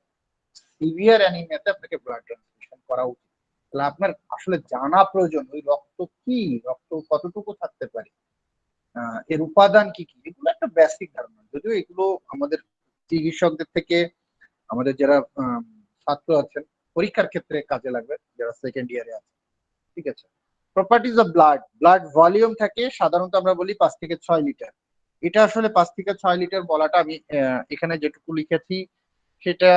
সিভিয়ার অ্যানিমিয়াতে আপনাকে ব্লাড ট্রান্সফিউশন করা উচিত। তাহলে আপনার আসলে জানা প্রয়োজন ওই রক্ত কি, রক্ত কতটুকু থাকতে পারে, এর উপাদান কি কি, এগুলো একটা বেসিক ধারণা। যদিও এগুলো আমাদের চিকিৎসকদের থেকে আমাদের যারা ছাত্র আছেন পরীক্ষার ক্ষেত্রে কাজে লাগবে, যারা সেকেন্ড ইয়ারে আছে, ঠিক আছে। Properties of blood, blood volume থাকে সাধারণত আমরা বলি 5 থেকে 6 লিটার। এটা আসলে 5 থেকে 6 লিটার বলাটা আমি এখানে যেটুকু লিখেছি সেটা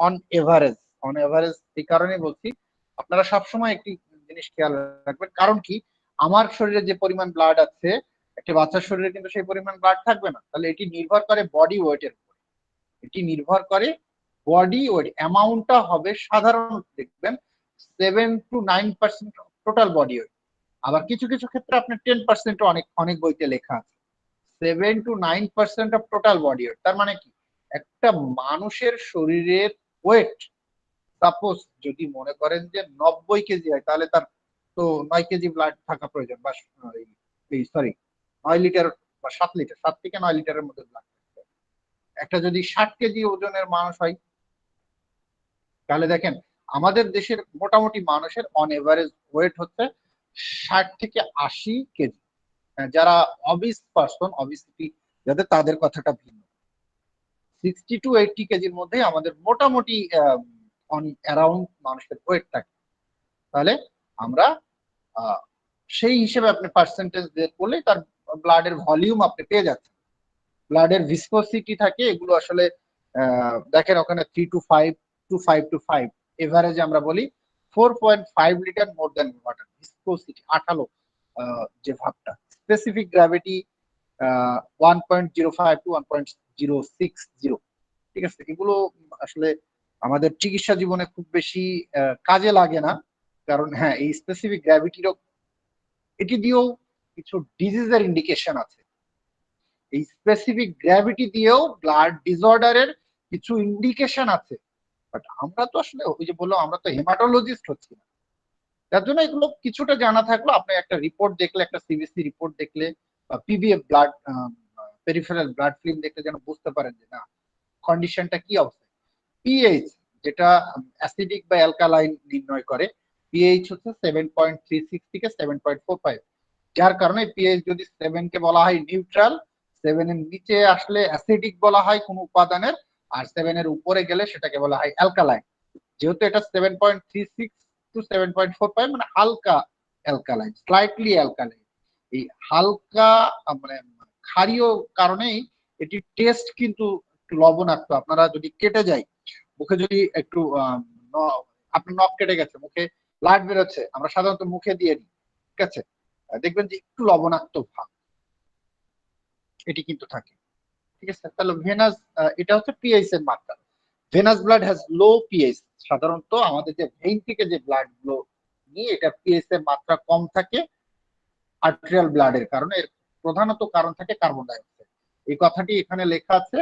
অন এভারেজ এই কারণে বলছি, আপনারা সবসময় একটি জিনিস জিনিস খেয়াল রাখবেন। কারণ কি, আমার শরীরে যে পরিমাণ ব্লাড আছে, একটা বাচ্চার শরীরে কিন্তু সেই পরিমাণ ব্লাড থাকবে না। তাহলে এটি নির্ভর করে বডি ওয়েটের উপর। এটি নির্ভর করে বডি ওয়েট। অ্যামাউন্টটা হবে সাধারণত দেখবেন 7 to 9% টোটাল বডি ওয়েট। আবার কিছু কিছু ক্ষেত্রে আপনার 10% অনেক অনেক বইতে লেখা আছে। 7 to 9% of total body weight. তার মানে কি, একটা মানুষের শরীরের ওয়েট সাপোজ যদি মনে করেন যে 90 কেজি হয়, তাহলে তার তো 9 কেজি ব্লাড থাকা প্রয়োজন, বা সরি 9 লিটার বা 7 লিটার, 7 থেকে 9 লিটারের মধ্যে ব্লাড। একটা যদি 60 কেজি ওজনের মানুষ হয়, তাহলে দেখেন আমাদের দেশের মোটামুটি মানুষের অন এভারেজ ওয়েট হচ্ছে 60 থেকে 80 কেজি। যারা অবিস পার্সন, অবিসিটি যাদের, তাদের কথাটা ভিন্ন। 60 to 80 কেজির মধ্যে আমাদের মোটামুটি অ্যারাউন্ড মানুষের ওয়েট থাকে। তাহলে আমরা সেই হিসেবে আপনি পার্সেন্টেজ বের করলে তার ব্লাডের ভলিউম আপনি পেয়ে যাচ্ছেন। ব্লাডের ভিসকোসিটি থাকে, এগুলো আসলে দেখেন ওখানে 3 to 5 to 5 to 5 এভারেজে আমরা বলি 4.5 litre more than water. Viscosity, আঠালো যে ভাবটা। Specific gravity 1.05 to 1.060। ঠিক আছে, এগুলো আসলে আমাদের চিকিৎসা জীবনে খুব বেশি কাজে লাগে না, কারণ হ্যাঁ এই স্পেসিফিক গ্র্যাভিটিরও, এটি দিয়েও কিছু ডিজিজের ইন্ডিকেশন আছে। এই স্পেসিফিক গ্র্যাভিটি দিয়েও ব্লাড ডিসঅর্ডারের কিছু ইন্ডিকেশন আছে। বাট আমরা তো আসলে ওই যে বললাম, আমরা তো হেমাটোলজিস্ট হচ্ছি না। তার জন্য এগুলো কিছুটা জানা থাকলো, আপনি একটা রিপোর্ট দেখলে, একটা সিবিসি রিপোর্ট দেখলে বা পিভিএফ ব্লাড পেরিফেরাল ব্লাড ফিল্ম দেখলে যেন বুঝতে পারেন যে না, কন্ডিশনটা কি অবস্থা। পিএইচ, যেটা অ্যাসিডিক বা অ্যালকালাইন নির্ণয় করে, পিএইচ হচ্ছে 7.36 থেকে 7.45। যার কারণে পিএইচ যদি 7 কে বলা হয় নিউট্রাল, 7 এর নিচে আসলে অ্যাসিডিক বলা হয় কোন উপাদানের, আর 7 এর উপরে গেলে সেটাকে বলা হয় অ্যালকালাইন। যেহেতু এটা 7.36 টু 7.45 মানে হালকা অ্যালকালাইন, স্লাইটলি অ্যালকালাইন। এই হালকা মানে ক্ষারীয় কারণেই এটি টেস্ট কিন্তু একটু লবণাক্ত। আপনারা যদি কেটে যায়, মুখে যদি একটু আপনার নখ কেটে গেছে, মুখে ব্লাড বেরোচ্ছে, আমরা সাধারণত মুখে দিয়ে দিই, ঠিক আছে, দেখবেন যে একটু লবণাক্ত ভাব এটি কিন্তু থাকে। ঠিক আছে, তাহলে ভেনাস, এটা হচ্ছে পিএইচ এর মাত্রা। Venous blood has low pH. সাধারণত আমাদের যে ভেইন থেকে যে ব্লাড গুলো নিয়ে, এটা পিএইচ এর মাত্রা কম থাকে আর্টেরিয়াল ব্লাডের কারণে। এর প্রধানত কারণ থাকে কার্বন ডাইঅক্সাইড। এই কথাটি এখানে লেখা আছে,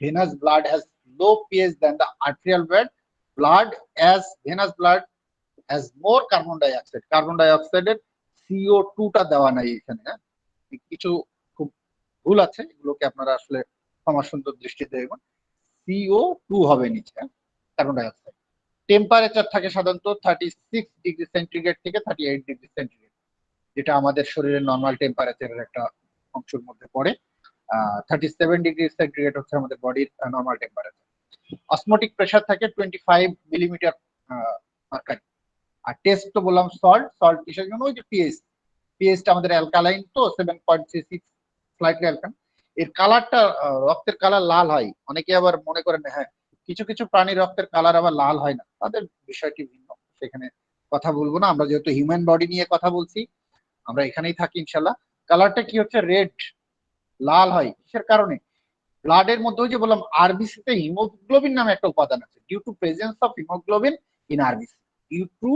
venous blood has low pH than the arterial blood as venous blood has more carbon dioxide. Carbon ডাইঅক্সাইডের CO2টা দেওয়া নাই এখানে। হ্যাঁ, কিছু খুব ভুল আছে, এগুলোকে আপনারা আসলে ক্ষমা সুন্দর দৃষ্টিতে দেখবেন। CO2 হবে নিচে, কার্বন ডাইঅক্সাইড। টেম্পারেচার থাকে সাধারণত 36 ডিগ্রি সেন্টিগ্রেড থেকে 38 ডিগ্রি সেন্টিগ্রেড, যেটা আমাদের শরীরের নর্মাল টেম্পারেচারের একটা অংশের মধ্যে পড়ে। 37 ডিগ্রি সেন্টিগ্রেড হচ্ছে আমাদের বডির নর্মাল টেম্পারেচার। অসমোটিক প্রেসার থাকে 25 মিলিমিটার মার্কারি। আর টেস্ট তো বললাম সল্ট কিসের জন্য, ওই যে পিএইচটা আমাদের অ্যালকালাইন তো 7.36 স্লাইটলি অ্যালকালাইন। এর কালারটা, রক্তের কালার লাল হয়। অনেকে আবার মনে করেন হ্যাঁ কিছু কিছু প্রাণীর রক্তের কালার আবার লাল হয় না, তাদের বিষয়টি ভিন্ন, সেখানে কথা বলবো না। আমরা যেহেতু হিউম্যান বডি নিয়ে কথা বলছি, আমরা এখানেই থাকি ইনশাল্লাহ। কালারটা কি হচ্ছে, রেড, লাল হয় কিসের কারণে? ব্লাডের মধ্যে ওই যে বললাম আরবিসি তে হিমোগ্লোবিন নামে একটা উপাদান আছে। Due to presence of haemoglobin in RBC, due to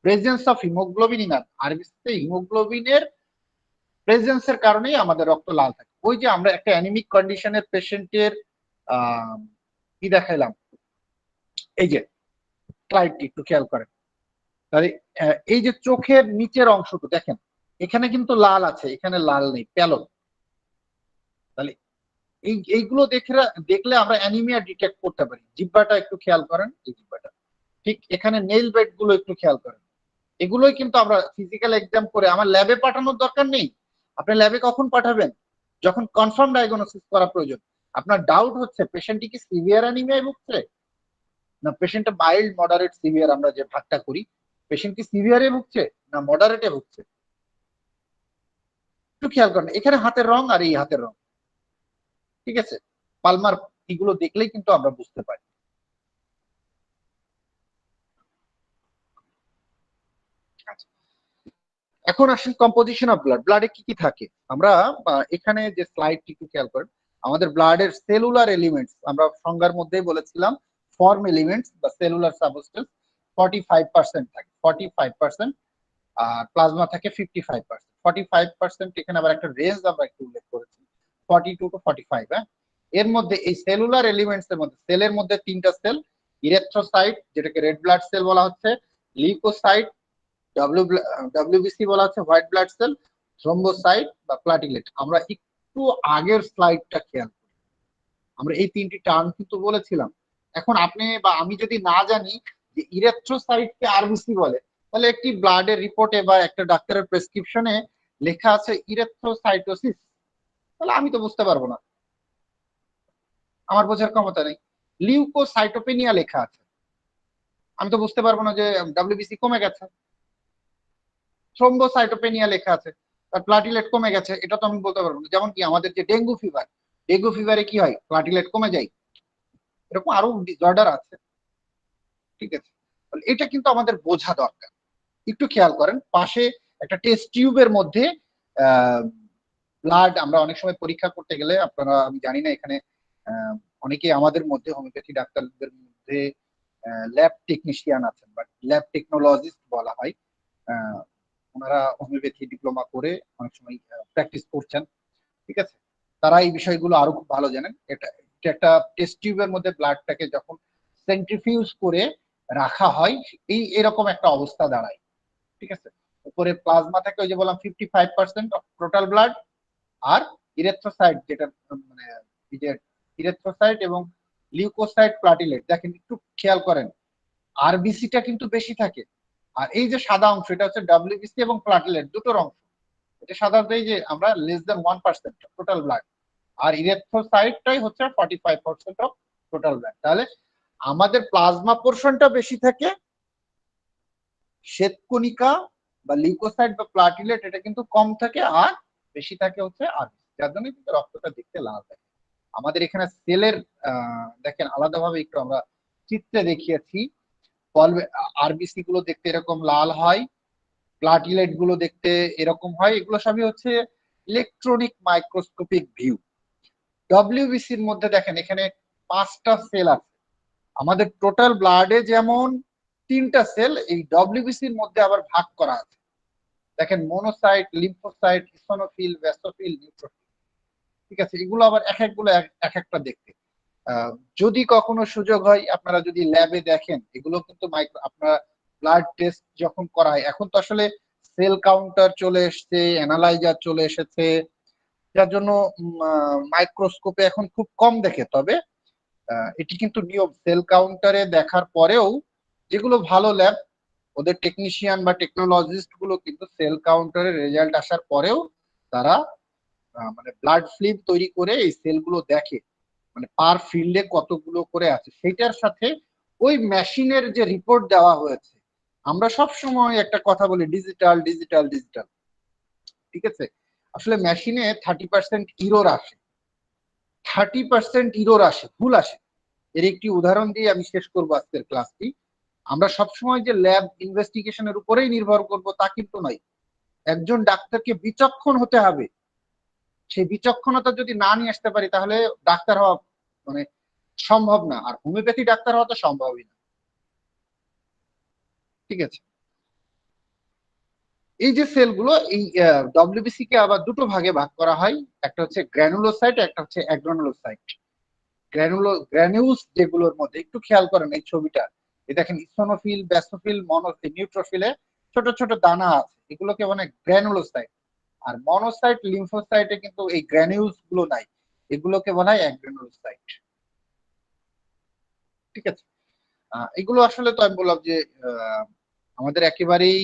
presence of haemoglobin in RBC তে হিমোগ্লোবিনের প্রেজেন্সের কারণেই আমাদের রক্ত লাল থাকে। ওই যে আমরা একটা অ্যানিমিক কন্ডিশনের পেশেন্টের কি দেখাইলাম, এই যে স্লাইডটি একটু খেয়াল করেন। তাহলে এই যে চোখের নিচের অংশটা দেখেন, এখানে কিন্তু লাল আছে, এখানে লাল নেই, প্যালন। তাহলে এইগুলো দেখলে আমরা অ্যানিমিয়া ডিটেক্ট করতে পারি। জিহ্বাটা একটু খেয়াল করেন, এই জিহ্বাটা, ঠিক এখানে নেইল বেড গুলো একটু খেয়াল করেন। এগুলোই কিন্তু আমরা ফিজিক্যাল এক্সাম করে, আমার ল্যাবে পাঠানোর দরকার নেই। আপনি ল্যাবে কখন পাঠাবেন? যখন কনফার্ম ডায়াগনোসিস করা প্রয়োজন। আপনার ডাউট হচ্ছে পেশেন্টটি কি সিভিয়ার অ্যানিমিয়ায় ভুগছে, না পেশেন্টটা মাইল্ড, মডারেট, সিভিয়ার আমরা যে ভাগটা করি, পেশেন্ট কি সিভিয়ারে ভুগছে না মডারেটে ভুগছে, একটু খেয়াল করেন। এখানে হাতের রং আর এই হাতের রং, ঠিক আছে, পালমার, এগুলো দেখলেই কিন্তু আমরা বুঝতে পারি। আচ্ছা, এখন আসেন কম্পোজিশন অফ ব্লাড। ব্লাডে কি কি থাকে আমরা এখানে যে স্লাইডটি একটু খেয়াল করেন, আমাদের ব্লাডের সেলুলার এলিমেন্টস আমরা সংজ্ঞার মধ্যেই বলেছিলাম ফর্ম এলিমেন্টস বা সেলুলার সাবস্টেন্স 45% থাকে, 45%, আর প্লাজমা থাকে 55%। 45% এখানে আবার একটা রেঞ্জ আমরা একটু উল্লেখ করেছি 42 to 45। হ্যাঁ, এর মধ্যে এই সেলুলার এলিমেন্টস এর মধ্যে সেলের মধ্যে তিনটা সেল, ইরেথ্রোসাইট যেটাকে রেড ব্লাড সেল বলা হচ্ছে, লিউকোসাইট ডব্লিউবিসি বলা হচ্ছে হোয়াইট ব্লাড সেল, থ্রোম্বোসাইট বা প্লাটিলেট। আমরা একটু আগের স্লাইডটা খেয়াল করি, আমরা এই তিনটি টার্ম কিন্তু বলেছিলাম। এখন আপনি বা আমি যদি না জানি যে ইরেথ্রোসাইটকে আরবিসি বলে, তাহলে একটি ব্লাডের রিপোর্টে বা একটা ডাক্তারের প্রেসক্রিপশনে লেখা আছে ইরেথ্রোসাইটোসিস, তাহলে আমি তো বুঝতে পারবো না, আমার বোঝার ক্ষমতা নেই। লিউকোসাইটোপেনিয়া লেখা আছে, আমি তো বুঝতে পারবো না যে ডব্লিউবিসি কমে গেছে। থ্রোম্বোসাইটোপেনিয়া লেখা আছে, তার প্লাটিলেট কমে গেছে, এটা তো আমি বলতে পারবো না। যেমন কি আমাদের যে ডেঙ্গু ফিভার, ডেঙ্গু ফিভারে কি হয়, প্লাটিলেট কমে যায়, এরকম আরো ডিসঅর্ডার আছে। ঠিক আছে, এটা কিন্তু আমাদের বোঝা দরকার। একটু খেয়াল করেন, পাশে একটা টেস্ট টিউবের মধ্যে ব্লাড আমরা অনেক সময় পরীক্ষা করতে গেলে, আপনারা আমি জানি না এখানে অনেকে আমাদের মধ্যে হোমিওপ্যাথি ডাক্তারদের মধ্যে ল্যাব টেকনিশিয়ান আছেন বা ল্যাব টেকনোলজিস্ট বলা হয়, ওনারা হোমিওপ্যাথি ডিপ্লোমা করে অনেক সময় প্র্যাকটিস করছেন। ঠিক আছে, তারা এই বিষয়গুলো আরো খুব ভালো জানেন। এটা একটা টেস্ট টিউবের মধ্যে ব্লাডটাকে যখন সেন্ট্রিফিউজ করে রাখা হয়, এরকম একটা অবস্থা দাঁড়ায়। ঠিক আছে, উপরে প্লাজমা থাকে ওই যে বললাম 55% অফ টোটাল ব্লাড, আর ইরেথ্রোসাইট যেটা মানে ইরেথ্রোসাইট এবং লিউকোসাইট প্লাটিলেট, দেখেন একটু খেয়াল করেন, আরবিসিটা কিন্তু বেশি থাকে। আর এই যে সাদা অংশ এটা হচ্ছে ডব্লিউবিসি এবং প্লাটিলেট দুটোর অংশ। এটা সাধারণত এই যে আমরা লেস দেন 1% টোটাল ব্লাড, আর ইরেথ্রোসাইটটাই হচ্ছে 45% অফ টোটাল ব্লাড। তাহলে আমাদের প্লাজমা পোর্শনটা বেশি থাকে, শ্বেতকণিকা বা লিউকোসাইট বা প্লাটিলেট এটা কিন্তু কম থাকে, আর বেশি থাকে হচ্ছে আরবিসি, যার জন্য কিন্তু রক্তটা দেখতে লাল থাকে। আমাদের এখানে সেলের দেখেন আলাদাভাবে একটু আমরা চিত্রে দেখিয়েছি, আরবিসি গুলো দেখতে এরকম লাল হয়, প্লাটিলেট গুলো দেখতে এরকম হয়, এগুলো সবই হচ্ছে ইলেকট্রনিক মাইক্রোস্কোপিক ভিউ। ডব্লিউবিসির মধ্যে দেখেন এখানে 5টা সেল আছে, আমাদের টোটাল ব্লাডে যেমন 3টা সেল, এই ডব্লিউবিসির মধ্যে আবার ভাগ করা আছে। দেখেন monocyte, lymphocyte, eosinophil, basophil, neutrophil. ঠিক আছে, এগুলো আবার এক একগুলো এক একটা দেখতে। যদি কখনো সুযোগ হয় আপনারা যদি ল্যাবে দেখেন, এগুলো কিন্তু আপনারা ব্লাড টেস্ট যখন করা হয়, এখন তো আসলে সেল কাউন্টার চলে এসেছে, অ্যানালাইজার চলে এসেছে, যার জন্য মাইক্রোস্কোপে এখন খুব কম দেখে। তবে এটি কিন্তু নিয়ম, সেল কাউন্টারে দেখার পরেও যেগুলো ভালো ল্যাব, ওদের টেকনিশিয়ান বা টেকনোলজিস্ট গুলো কিন্তু সেল কাউন্টারে রেজাল্ট আসার পরেও তারা মানে ব্লাড ফিল্ম তৈরি করে এই সেলগুলো দেখে, মানে পার ফিল্ডে কতগুলো করে আছে সেটার সাথে ওই মেশিনের যে রিপোর্ট দেওয়া হয়েছে। আমরা সব সময় একটা কথা বলি ডিজিটাল ডিজিটাল ডিজিটাল, ঠিক আছে, আসলে মেশিনে 30% ইরর আসে, 30% ইরর আসে, ভুল আসে। এর একটি উদাহরণ দিয়ে আমি শেষ করবো আজকের ক্লাসটি। আমরা সবসময় যে ল্যাব ইনভেস্টিগেশনের উপরেই নির্ভর করব তা কিন্তু নয়, একজন ডাক্তারকে বিচক্ষণ হতে হবে। সেই বিচক্ষণতা যদি না নিয়ে আসতে পারি তাহলে ডাক্তার হওয়া মানে সম্ভব না, আর হোমিওপ্যাথি ডাক্তার হওয়া তো সম্ভবই না। ঠিক আছে, এই যে সেলগুলো, এই ডব্লিউবিসি কে আবার দুটো ভাগে ভাগ করা হয়, একটা হচ্ছে গ্র্যানুলোসাইট, একটা হচ্ছে অ্যাগ্রানুলোসাইট। গ্র্যানিউলস যেগুলোর মধ্যে একটু খেয়াল করেন এই ছবিটা, এই দেখেন ইসোনোফিল, বেসোফিল, মনোফিল, নিউট্রোফিলে ছোট ছোট দানা আছে, এগুলোকে মানে গ্র্যানুলোসাইট। আর মনোসাইট, লিম্ফোসাইটে কিন্তু এই গ্র্যানিউলস গুলো নাই, এগুলোকে বলা হয় অ্যাগ্রানুলোসাইট। ঠিক আছে, এগুলো আসলে তো আমি বললাম যে আমাদের একেবারেই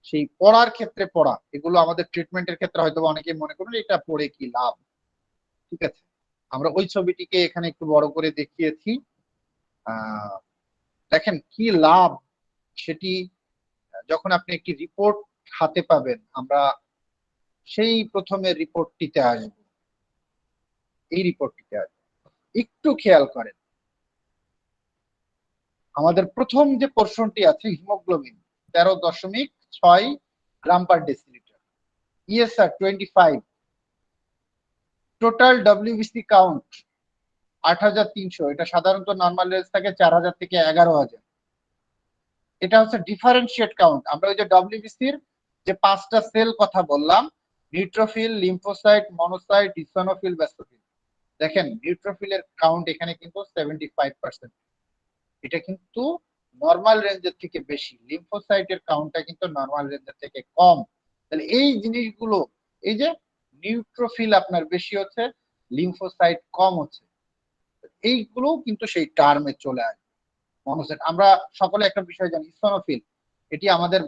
সেই পড়ার ক্ষেত্রে পড়া, এগুলো আমাদের ট্রিটমেন্টের ক্ষেত্রে হয়তো অনেকে মনে করবেন এটা পড়ে কি লাভ। ঠিক আছে, আমরা ওই ছবিটিকে এখানে একটু বড় করে দেখিয়েছি। দেখেন কি লাভ সেটি যখন আপনি একটি রিপোর্ট হাতে পাবেন। আমরা সেই প্রথমে রিপোর্টটিতে আসবো, এই রিপোর্টটিতে আসবো, একটু খেয়াল করেন আমাদের প্রথম যে পোর্শনটি আছে haemoglobin 13.6 gram per decilitre. ESR 25, total WBC count 8,300, এটা সাধারণত নর্মাল রেঞ্জ থাকে 4,000 থেকে 11,000। এটা হচ্ছে ডিফারেন্সিয়েট কাউন্ট। আমরা ওই যে WBCর যে 5টা সেল কথা বললাম, neutrophil, lymphocyte, monocyte, eosinophil, basophil, দেখেন নিউট্রোফিলের কাউন্ট এখানে কিন্তু 75%। এটা কিন্তু নর্মাল রেঞ্জের থেকে বেশি। লিম্ফোসাইটের কাউন্টটা কিন্তু নর্মাল রেঞ্জের থেকে কম। তাহলে এই জিনিসগুলো, এই যে নিউট্রোফিল আপনার বেশি হচ্ছে, লিম্ফোসাইট কম হচ্ছে, এইগুলো কিন্তু সেই টার্মে চলে আসে। মনোসাইট, আমরা সকলে একটা বিষয় জানি, ইসোনোফিল, এটি আমাদের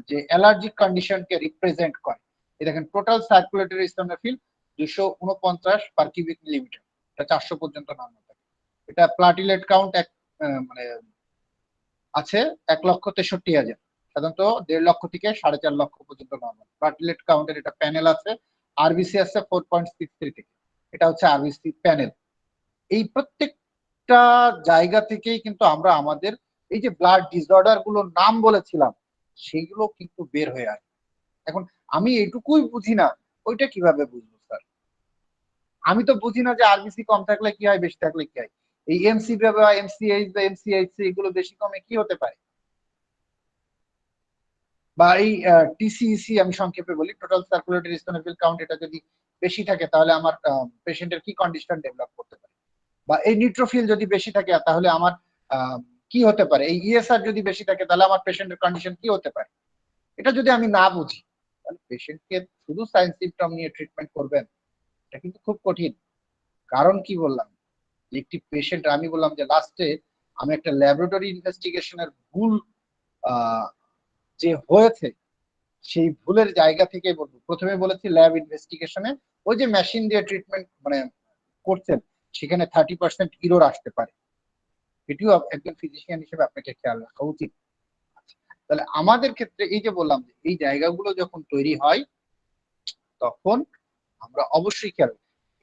যে অ্যালার্জিক কন্ডিশনকে রিপ্রেজেন্ট করে। এই দেখেন total circulatory eosinophil 249 per cubic millimetre, এটা 400 পর্যন্ত নর্মাল থাকে। এটা প্লাটিলেট কাউন্ট মানে আছে 1,63,000, সাধারণত 1.5 লক্ষ থেকে 4.5 লক্ষ পর্যন্ত নর্মাল প্লাটিলেট কাউন্টের এটা প্যানেল আছে। আরবিসি আছে 4.63 থেকে, এটা হচ্ছে আরবিসি প্যানেল। এই প্রত্যেকটা জায়গা থেকেই কিন্তু আমরা আমাদের এই যে ব্লাড ডিসঅর্ডার গুলোর নাম বলেছিলাম, সেগুলো কিন্তু বের হয়ে আসে। এখন আমি এইটুকুই বুঝি না, ওইটা কিভাবে বুঝবো স্যার? আমি তো বুঝি না যে আরবিসি কম থাকলে কি হয়, বেশি থাকলে কি হয়। এই এমসি বা এমসিএইচ বা এমসিএইচ এগুলো বেশি কমে কি হতে পারে? বা এই টিসিইসি আমি সংক্ষেপে বলি, টোটাল সার্কুলেটরি ইসোনোফিল কাউন্ট, এটা যদি বেশি থাকে তাহলে আমার পেশেন্টের কি কন্ডিশন ডেভেলপ করতে পারে? বা এই নিউট্রোফিল যদি বেশি থাকে তাহলে আমার কি হতে পারে? এই ইএসআর যদি বেশি থাকে তাহলে আমার পেশেন্টের কন্ডিশন কি হতে পারে? এটা যদি আমি না বুঝি, তাহলে পেশেন্টকে শুধু সাইন সিমটম নিয়ে ট্রিটমেন্ট করবেন, এটা কিন্তু খুব কঠিন। কারণ কি বললাম, একটি পেশেন্ট, আমি বললাম যে লাস্টে আমি একটা ল্যাবরেটরি ইনভেস্টিগেশনের ভুল যে হয়েছে, সেই ভুলের জায়গা থেকে বলবো। প্রথমে বলেছি ল্যাব ইনভেস্টিগেশনে ওই যে মেশিন দিয়ে ট্রিটমেন্ট মানে করছেন, সেখানে 30% ইরর আসতে পারে। এটিও একজন ফিজিশিয়ান হিসেবে আপনাকে খেয়াল রাখা উচিত। তাহলে আমাদের ক্ষেত্রে এই যে বললাম যে এই জায়গাগুলো যখন তৈরি হয়, তখন আমরা অবশ্যই খেয়াল,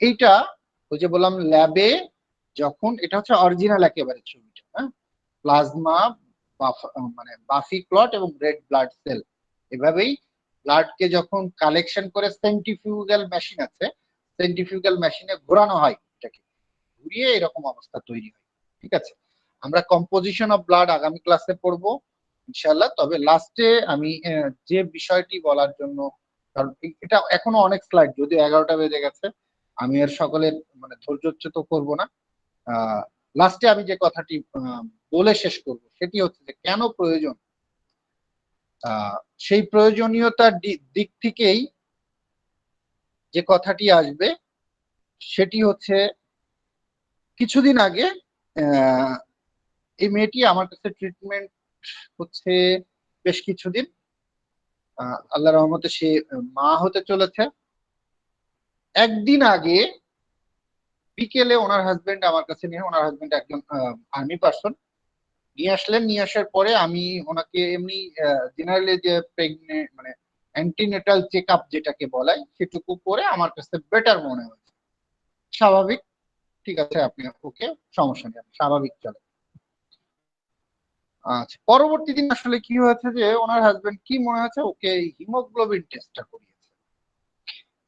এইটা ওই যে বললাম ল্যাবে যখন, এটা হচ্ছে অরিজিনাল একেবারে ছবিটা, হ্যাঁ, প্লাজমা মানে বাফি ক্লট এবং রেড ব্লাড সেল, এভাবেই ব্লাডকে যখন কালেকশন করে সেন্ট্রিফিউগাল মেশিন আছে, সেন্ট্রিফিউগাল মেশিনে ঘোরানো হয়, এটাকে ঘুরিয়ে এরকম অবস্থা তৈরি হয়। ঠিক আছে, আমরা কম্পোজিশন অফ ব্লাড আগামী ক্লাসে পড়বো ইনশাআল্লাহ। তবে লাস্টে আমি যে বিষয়টি বলার জন্য, কারণ এটা এখনো অনেক স্লাইড, যদিও 11টা বেজে গেছে, আমি আর সকলের মানে ধৈর্যচ্যুত করব না। লাস্টে আমি যে কথাটি বলে শেষ করব সেটি হচ্ছে যে কেন প্রয়োজন, সেই প্রয়োজনীয়তার দিক থেকেই যে কথাটি আসবে সেটি হচ্ছে, কিছুদিন আগে এই মেয়েটি আমার কাছে ট্রিটমেন্ট হচ্ছে বেশ কিছুদিন, আল্লাহর রহমতে সে মা হতে চলেছে। একদিন আগে বিকেলে ওনার হাজবেন্ড আমার কাছে নিয়ে, ওনার হাজবেন্ড একজন আর্মি পার্সন, নিয়ে আসলেন। নিয়ে আসার পরে আমি ওনাকে এমনি জেনারেলি যে প্রেগনেন্ট মানে অ্যান্টিনেটাল চেক আপ যেটাকে বলাই, সেটুকু করে আমার কাছে বেটার মনে হয়েছে। স্বাভাবিক, ঠিক আছে, আপনি ওকে, সমস্যা নেই, স্বাভাবিক চলে। আচ্ছা, পরবর্তী দিন আসলে কি হয়েছে যে ওনার হাজবেন্ড কি মনে হচ্ছে, ওকে হিমোগ্লোবিন টেস্টটা করিয়েছে।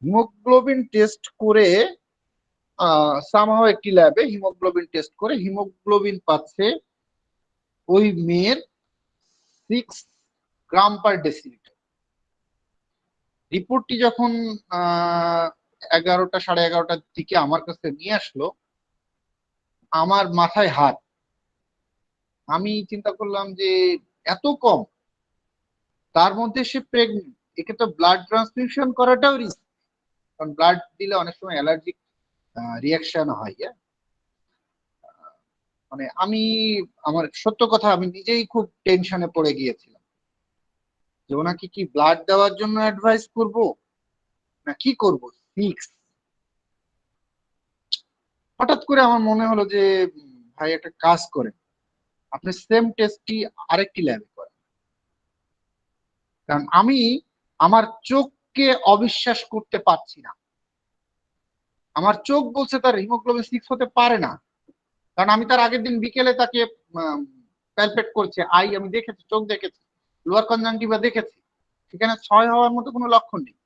হিমোগ্লোবিন টেস্ট করে সামহাও একটি ল্যাবে হিমোগ্লোবিন টেস্ট করে হিমোগ্লোবিন পাচ্ছে ওই মেয়ের 6 গ্রাম পার ডেসিলিটার। রিপোর্টটি যখন 11টা 11:30টার দিকে আমার কাছে নিয়ে আসলো, আমার মাথায় হাত। আমি চিন্তা করলাম যে এত কম, তার মধ্যে সে প্রেগনেন্ট, একে তো ব্লাড ট্রান্সফিউশন করাটাও রিস্ক, কারণ ব্লাড দিলে অনেক সময় অ্যালার্জিক রিয়াকশন হয়। মানে আমি, আমার সত্য কথা, আমি নিজেই খুব টেনশনে পড়ে গিয়েছিলাম যে ওনাকে কি ব্লাড দেওয়ার জন্য অ্যাডভাইস করব না কি করব। ফিক্স, হঠাৎ করে আমার মনে হলো যে ভাই একটা কাজ করেন, আপনি সেম টেস্টটি আরেকটি ল্যাবে করেন। কারণ আমি আমার চোখকে অবিশ্বাস করতে পারছি না। আমার চোখ বলছে তার হিমোগ্লোবিন 6 হতে পারে না, কারণ আমি তার আগের দিন বিকেলে তাকে প্যালপেট করছে, আই আমি দেখেছি, চোখ দেখেছি, লোয়ার কনজাংটিভা দেখেছি, সেখানে 6 হওয়ার মতো কোনো লক্ষণ নেই।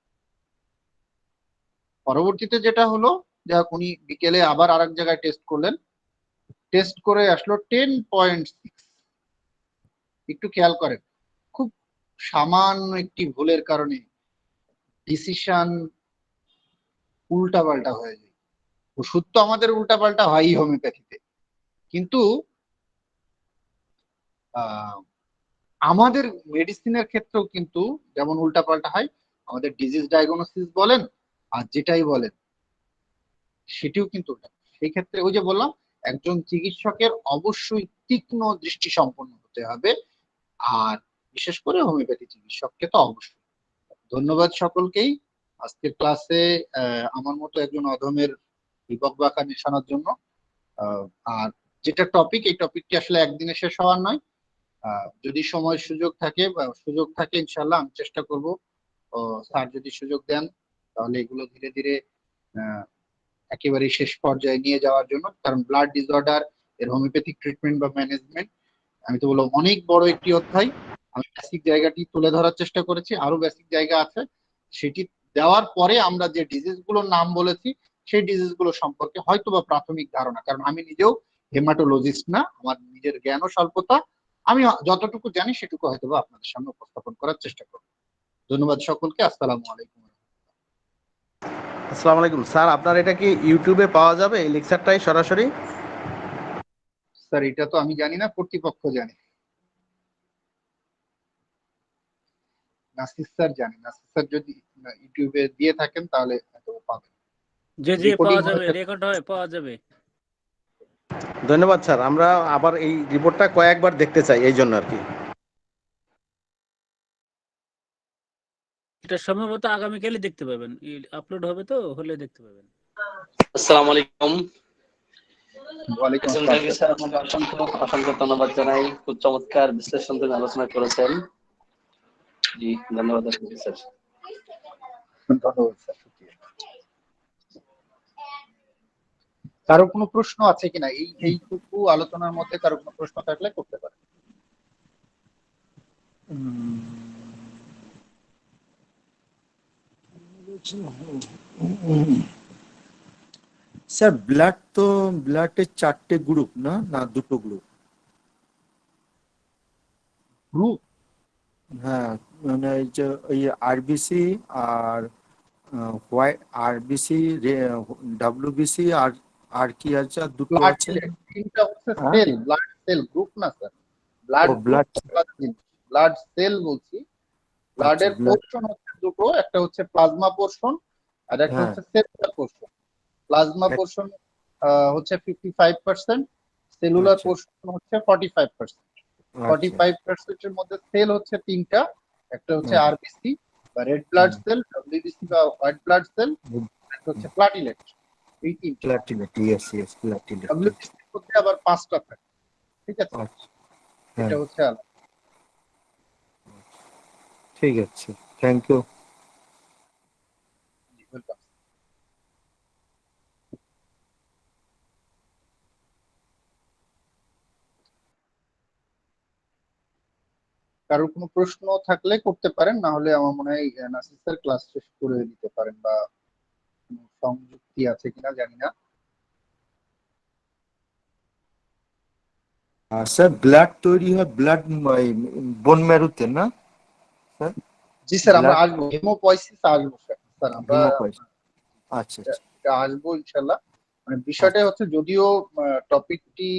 পরবর্তীতে যেটা হলো, যাক উনি বিকেলে আবার আরেক জায়গায় টেস্ট করলেন, টেস্ট করে আসলো 10.6। একটু খেয়াল করেন, খুব সামান্য একটি ভুলের কারণে ডিসিশন উল্টাপাল্টা হয়ে যায়। ওষুধ তো আমাদের উল্টাপাল্টা হয়ই হোমিওপ্যাথিতে, কিন্তু আমাদের মেডিসিনের ক্ষেত্রেও কিন্তু যেমন উল্টাপাল্টা হয়, আমাদের ডিজিজ ডায়াগনোসিস বলেন আর যেটাই বলেন সেটিও কিন্তু উল্টা। সেই ক্ষেত্রে ওই যে বললাম, একজন চিকিৎসকের অবশ্যই তীক্ষ্ণ দৃষ্টি সম্পন্ন হতে হবে, আর বিশেষ করে হোমিওপ্যাথি চিকিৎসককে তো অবশ্যই। ধন্যবাদ সকলকেই আজকের ক্লাসে আমার মতো একজন অধমের বিপক বাঁকা নিশানার জন্য। আর যেটা টপিক, এই টপিকটি আসলে একদিনে শেষ হওয়ার নয়। যদি সময় সুযোগ থাকে ইনশাল্লাহ আমি চেষ্টা করব, স্যার যদি সুযোগ দেন তাহলে এগুলো ধীরে ধীরে একেবারে শেষ পর্যায়ে নিয়ে যাওয়ার জন্য। কারণ ব্লাড ডিসঅর্ডার এর হোমিওপ্যাথিক ট্রিটমেন্ট বা ম্যানেজমেন্ট, আমি তো বললাম অনেক বড় একটি অধ্যায়। আমি বেসিক জায়গাটি তুলে ধরার চেষ্টা করেছি, আরো বেসিক জায়গা আছে, সেটি দেওয়ার পরে আমরা যে ডিজিজ গুলোর নাম বলেছি সেই ডিজিজ গুলো সম্পর্কে হয়তো বা প্রাথমিক ধারণা, কারণ আমি নিজেও হেমাটোলজিস্ট না, আমার নিজের জ্ঞানও স্বল্পতা, আমি যতটুকু জানি সেটুকু হয়তো বা আপনাদের সামনে উপস্থাপন করার চেষ্টা করব। ধন্যবাদ সকলকে। আসসালামু আলাইকুম। আসসালামু আলাইকুম স্যার, আপনার এটা কি ইউটিউবে পাওয়া যাবে এই লেকচারটাই সরাসরি? স্যার এটা তো আমি জানি না, কর্তৃপক্ষ জানে, নাসির স্যার জানে। নাসির স্যার যদি ইউটিউবে দিয়ে থাকেন তাহলে হয়তো পাবেন। যে রেকর্ডিং পাওয়া যাবে, হয়ে রেকর্ড হয় পাওয়া যাবে। ধন্যবাদ স্যার, আমরা আবার এই রিপোর্টটা কয়েকবার দেখতে চাই, এই জন্য আর কি। এটা সম্ভবত আগামীকালই দেখতে পাবেন, আপলোড হবে তো, হলে দেখতে পাবেন। আসসালামু আলাইকুম। ওয়ালাইকুম একজন আসসালাম। জাকির স্যার, আপনাকে অসংখ্য অসংখ্য ধন্যবাদ জানাই। খুব চমৎকার বিশ্লেষণ করে আলোচনা করেছেন। জি, ধন্যবাদ আপনাকে স্যার। ধন্যবাদ স্যার, শুকরিয়া। কারো কোনো প্রশ্ন আছে কিনা এইটুকু আলোচনার মধ্যে? কারো কোনো প্রশ্ন থাকলে করতে পারেন। স্যার ব্লাডের 4টে গ্রুপ না, না 2টো গ্রুপ? গ্রুপ? হ্যাঁ, মানে এই যে ওই আরবিসি আর হোয়াইট আরবিসি, ডাব্লিউবিসি আর আর কি আছে, আর দুটো ব্লাড আছে। তিনটা হচ্ছে হ্যাঁ, সেল, ব্লাড সেল, গ্রুপ না স্যার। ব্লাড ও গ্রুপ, ব্লাড। ব্লাড সেল বলছি। আচ্ছা, ব্লাডের ব্লাড। পোর্শন হচ্ছে দুটো, একটা হচ্ছে প্লাজমা পোর্শন আর একটা হ্যাঁ, হচ্ছে সেলুলার পোর্শন। প্লাজমা পোর্শন হচ্ছে 55%, সেলুলার আচ্ছা, পোর্শন হচ্ছে 45%। আচ্ছা, 45% এর মধ্যে সেল হচ্ছে তিনটা, একটা হচ্ছে হ্যাঁ, আরবিসি বা রেড ব্লাড সেল, ডব্লিউবিসি বা হোয়াইট ব্লাড সেল, একটা হচ্ছে প্লাটিলেট। এই তিনটা। Platelet, yes platelet. ডব্লিউবিসি এর মধ্যে আবার 5টা থাকে, ঠিক আছে? আচ্ছা, হ্যাঁ, এটা হচ্ছে আলাদা। ঠিক আছে, থ্যাংক ইউ। ওয়েলকাম। কারোর কোনো প্রশ্ন থাকলে করতে পারেন, না হলে আমার মনে হয় নাসির স্যার ক্লাস শেষ করে দিতে পারেন, বা কোনো সংযুক্তি আছে কিনা জানি না। স্যার ব্লাড তৈরি হয় বোন ম্যারোতে না স্যার? জি স্যার, আমরা ব্লাড আসবো, হেমোপয়সিস আসবো স্যার। স্যার আমরা হিমোপয়সিস। আচ্ছা, আচ্ছা, এটা আসবো ইনশাল্লাহ। মানে বিষয়টা আচ্ছা। হচ্ছে, যদিও টপিকটি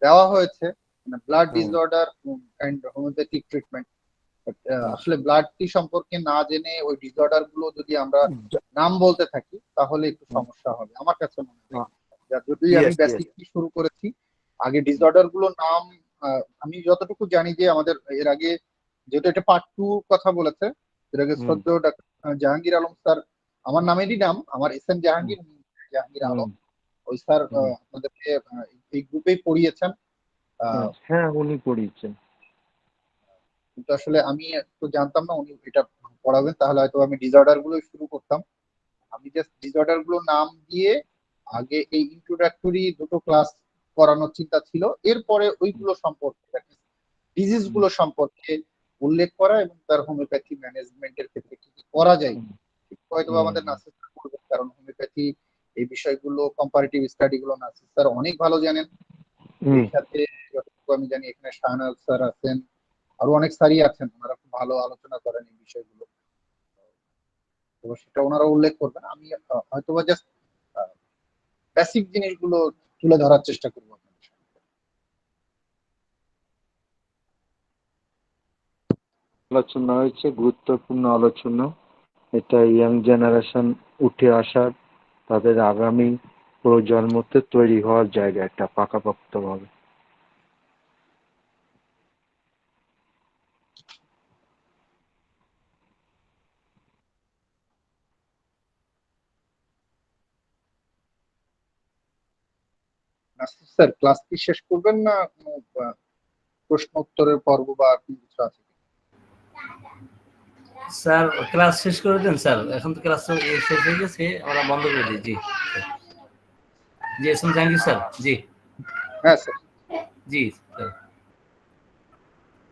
দেওয়া হয়েছে, মানে blood hmm, disorder and homoeopathic treatment, আচ্ছা। আসলে ব্লাডটি সম্পর্কে না জেনে ওই ডিসঅর্ডার গুলো যদি আমরা নাম বলতে থাকি তাহলে একটু সমস্যা হবে আমার কাছে মনে হয়। যদি আমি ইয়েস। বেসিকলি শুরু করেছি, আগে ডিসঅর্ডার গুলো নাম, আমি যতটুকু জানি যে আমাদের এর আগে, যেহেতু এটা পার্ট 2 কথা বলেছে, এর আগে শ্রদ্ধেয় ডাক্তার জাহাঙ্গীর আলম স্যার, আমার নামেরই নাম, আমার এস এম জাহাঙ্গীর, জাহাঙ্গীর আলম, ওই স্যার আপনাদেরকে এই গ্রুপেই পড়িয়েছেন। হ্যাঁ, উনি পড়িয়েছেন। কিন্তু আসলে আমি তো জানতাম না উনি এটা পড়াবেন, তাহলে হয়তো আমি ডিসঅর্ডার গুলো শুরু করতাম। আমি জাস্ট ডিসঅর্ডার গুলো নাম দিয়ে আগে এই ইন্ট্রোডাক্টরি দুটো ক্লাস করানোর চিন্তা ছিল, এরপরে ওইগুলো সম্পর্কে, ডিজিজ গুলো সম্পর্কে উল্লেখ করা এবং তার হোমিওপ্যাথি ম্যানেজমেন্টের ক্ষেত্রে কি কি করা যায় হয়তো আমাদের নাসির স্যার করবেন, কারণ হোমিওপ্যাথি এই বিষয়গুলো কম্পারেটিভ স্টাডি গুলো নাসির স্যার অনেক ভালো জানেন। এই সাথে যতটুকু আমি জানি এখানে শাহনাজ স্যার আছেন, আরো অনেক স্যারই আছেন, ওনারা খুব ভালো আলোচনা করেন এই বিষয়গুলো। তো সেটা ওনারা উল্লেখ করবেন। আমি হয়তোবা জাস্ট বেসিক জিনিসগুলো তুলে ধরার চেষ্টা করবো আপনাদের সামনে। আলোচনা হয়েছে, গুরুত্বপূর্ণ আলোচনা। এটা ইয়াং জেনারেশন উঠে আসার, তাদের আগামী প্রজন্মতে তৈরি হওয়ার জায়গা একটা পাকাপোক্তভাবে। নাসির স্যার ক্লাস কি শেষ করবেন না কোনো, প্রশ্ন উত্তরের পর্ব বা আর কোনো কিছু আছে কি? স্যার ক্লাস শেষ করে দেন স্যার, এখন তো ক্লাস শেষ হয়ে গেছে, আমরা বন্ধ করে দিই। জি জি, থ্যাংক ইউ স্যার। জি হ্যাঁ স্যার, জি স্যার।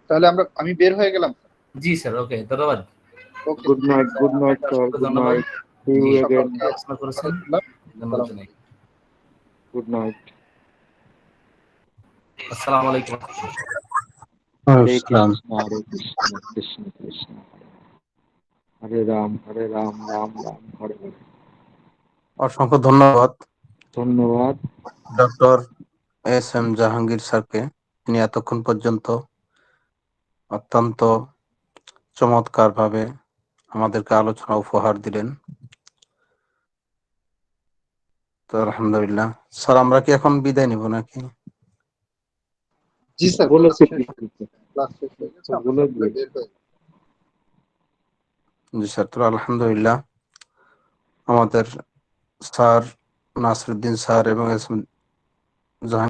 তাহলে আমি বের হয়ে গেলাম। জি স্যার, ওকে, ধন্যবাদ। Okay, good night, good night sir, good ধন্যবাদ। নাইট, সি ইউ জি, অ্যাগেন, পড়াশোনা করেছেন, ধন্যবাদ জানাই। Good night. আসসালামু আলাইকুম। হরে কৃষ্ণ, হরে কৃষ্ণ, কৃষ্ণ কৃষ্ণ হরে রাম, রাম রাম হরে হরে। অসংখ্য ধন্যবাদ ধন্যবাদ। Doctor SM. জাহাঙ্গীর স্যারকে, তিনি এতক্ষণ পর্যন্ত অত্যন্ত চমৎকারভাবে আমাদেরকে আলোচনা উপহার দিলেন। তো আলহামদুলিল্লাহ স্যার, আমরা কি এখন বিদায় নিব নাকি? জি স্যার, বলে ক্লাস শেষ হয়ে গেছে, আমরা বলে সবাই বের হয়ে জি স্যার, তো আলহামদুলিল্লাহ আমাদের স্যার নাসিরউদ্দিন স্যার এবং এস.এম. জাহাঙ্গীর